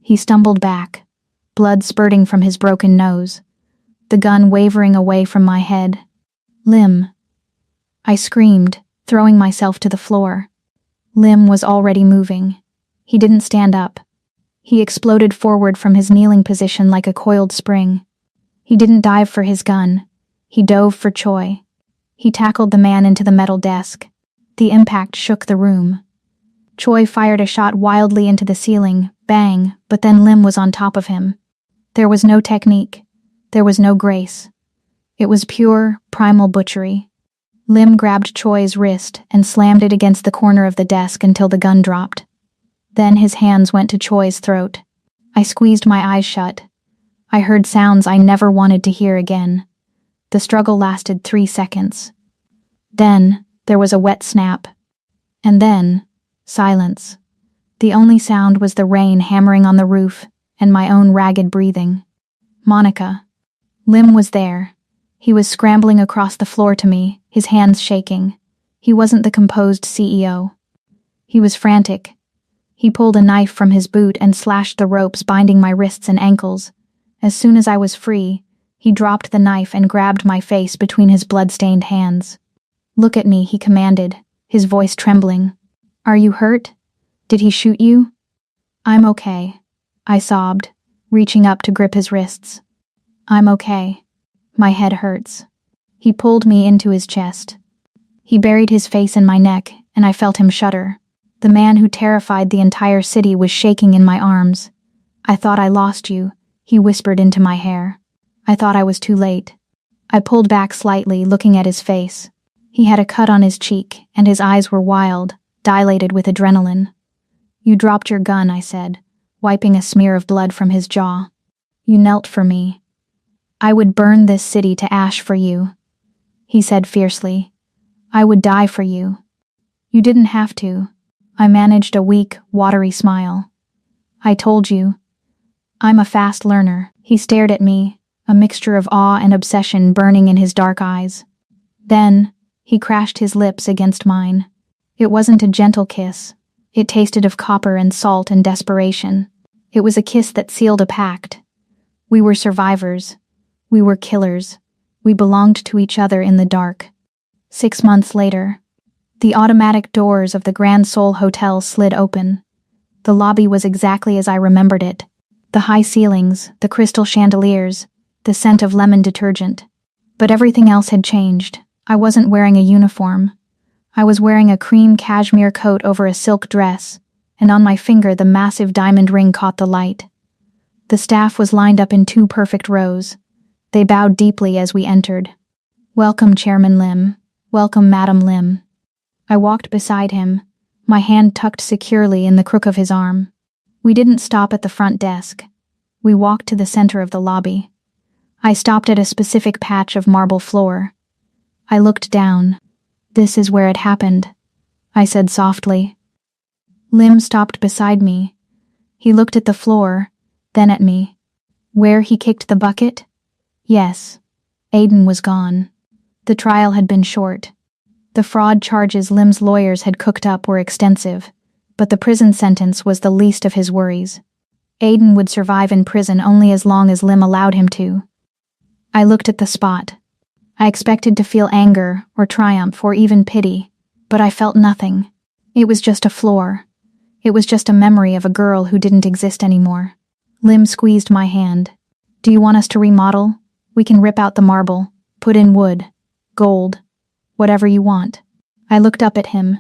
He stumbled back, blood spurting from his broken nose, the gun wavering away from my head. "Lim!" I screamed, throwing myself to the floor. Lim was already moving. He didn't stand up. He exploded forward from his kneeling position like a coiled spring. He didn't dive for his gun. He dove for Choi. He tackled the man into the metal desk. The impact shook the room. Choi fired a shot wildly into the ceiling, bang, but then Lim was on top of him. There was no technique. There was no grace. It was pure, primal butchery. Lim grabbed Choi's wrist and slammed it against the corner of the desk until the gun dropped. Then his hands went to Choi's throat. I squeezed my eyes shut. I heard sounds I never wanted to hear again. The struggle lasted 3 seconds. Then, there was a wet snap. And then, silence. The only sound was the rain hammering on the roof and my own ragged breathing. "Monica." Lim was there. He was scrambling across the floor to me, his hands shaking. He wasn't the composed CEO. He was frantic. He pulled a knife from his boot and slashed the ropes binding my wrists and ankles. As soon as I was free, he dropped the knife and grabbed my face between his blood-stained hands. "Look at me," he commanded, his voice trembling. "Are you hurt? Did he shoot you?" "I'm okay," I sobbed, reaching up to grip his wrists. "I'm okay. My head hurts." He pulled me into his chest. He buried his face in my neck, and I felt him shudder. The man who terrified the entire city was shaking in my arms. "I thought I lost you," he whispered into my hair. "I thought I was too late." I pulled back slightly, looking at his face. He had a cut on his cheek, and his eyes were wild, dilated with adrenaline. "You dropped your gun," I said, wiping a smear of blood from his jaw. "You knelt for me. I would burn this city to ash for you," he said fiercely. "I would die for you." "You didn't have to." I managed a weak, watery smile. "I told you. I'm a fast learner." He stared at me, a mixture of awe and obsession burning in his dark eyes. Then, he crashed his lips against mine. It wasn't a gentle kiss. It tasted of copper and salt and desperation. It was a kiss that sealed a pact. We were survivors. We were killers. We belonged to each other in the dark. 6 months later, the automatic doors of the Grand Seoul Hotel slid open. The lobby was exactly as I remembered it. The high ceilings, the crystal chandeliers, the scent of lemon detergent. But everything else had changed. I wasn't wearing a uniform. I was wearing a cream cashmere coat over a silk dress, and on my finger the massive diamond ring caught the light. The staff was lined up in 2 perfect rows. They bowed deeply as we entered. "Welcome, Chairman Lim. Welcome, Madam Lim." I walked beside him, my hand tucked securely in the crook of his arm. We didn't stop at the front desk. We walked to the center of the lobby. I stopped at a specific patch of marble floor. I looked down. "This is where it happened," I said softly. Lim stopped beside me. He looked at the floor, then at me. Where he kicked the bucket? Yes. Aiden was gone. The trial had been short. The fraud charges Lim's lawyers had cooked up were extensive, but the prison sentence was the least of his worries. Aiden would survive in prison only as long as Lim allowed him to. I looked at the spot. I expected to feel anger or triumph or even pity, but I felt nothing. It was just a floor. It was just a memory of a girl who didn't exist anymore. Lim squeezed my hand. "Do you want us to remodel? We can rip out the marble, put in wood, gold, whatever you want." I looked up at him.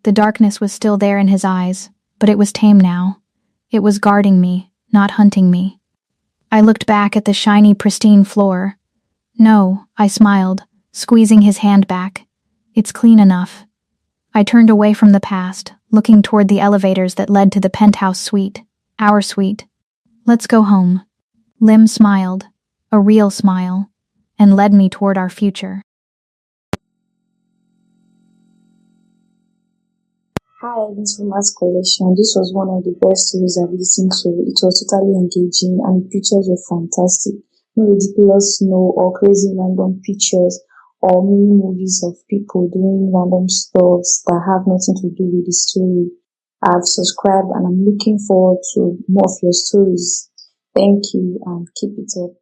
The darkness was still there in his eyes, but it was tame now. It was guarding me, not hunting me. I looked back at the shiny, pristine floor. "No," I smiled, squeezing his hand back. "It's clean enough." I turned away from the past, looking toward the elevators that led to the penthouse suite, our suite. "Let's go home." Lim smiled, a real smile, and led me toward our future. Hi, this is Mass Collection. This was one of the best stories I've listened to. It was totally engaging and the pictures were fantastic. No ridiculous snow or crazy random pictures or mini movies of people doing random stuffs that have nothing to do with the story. I've subscribed and I'm looking forward to more of your stories. Thank you and keep it up.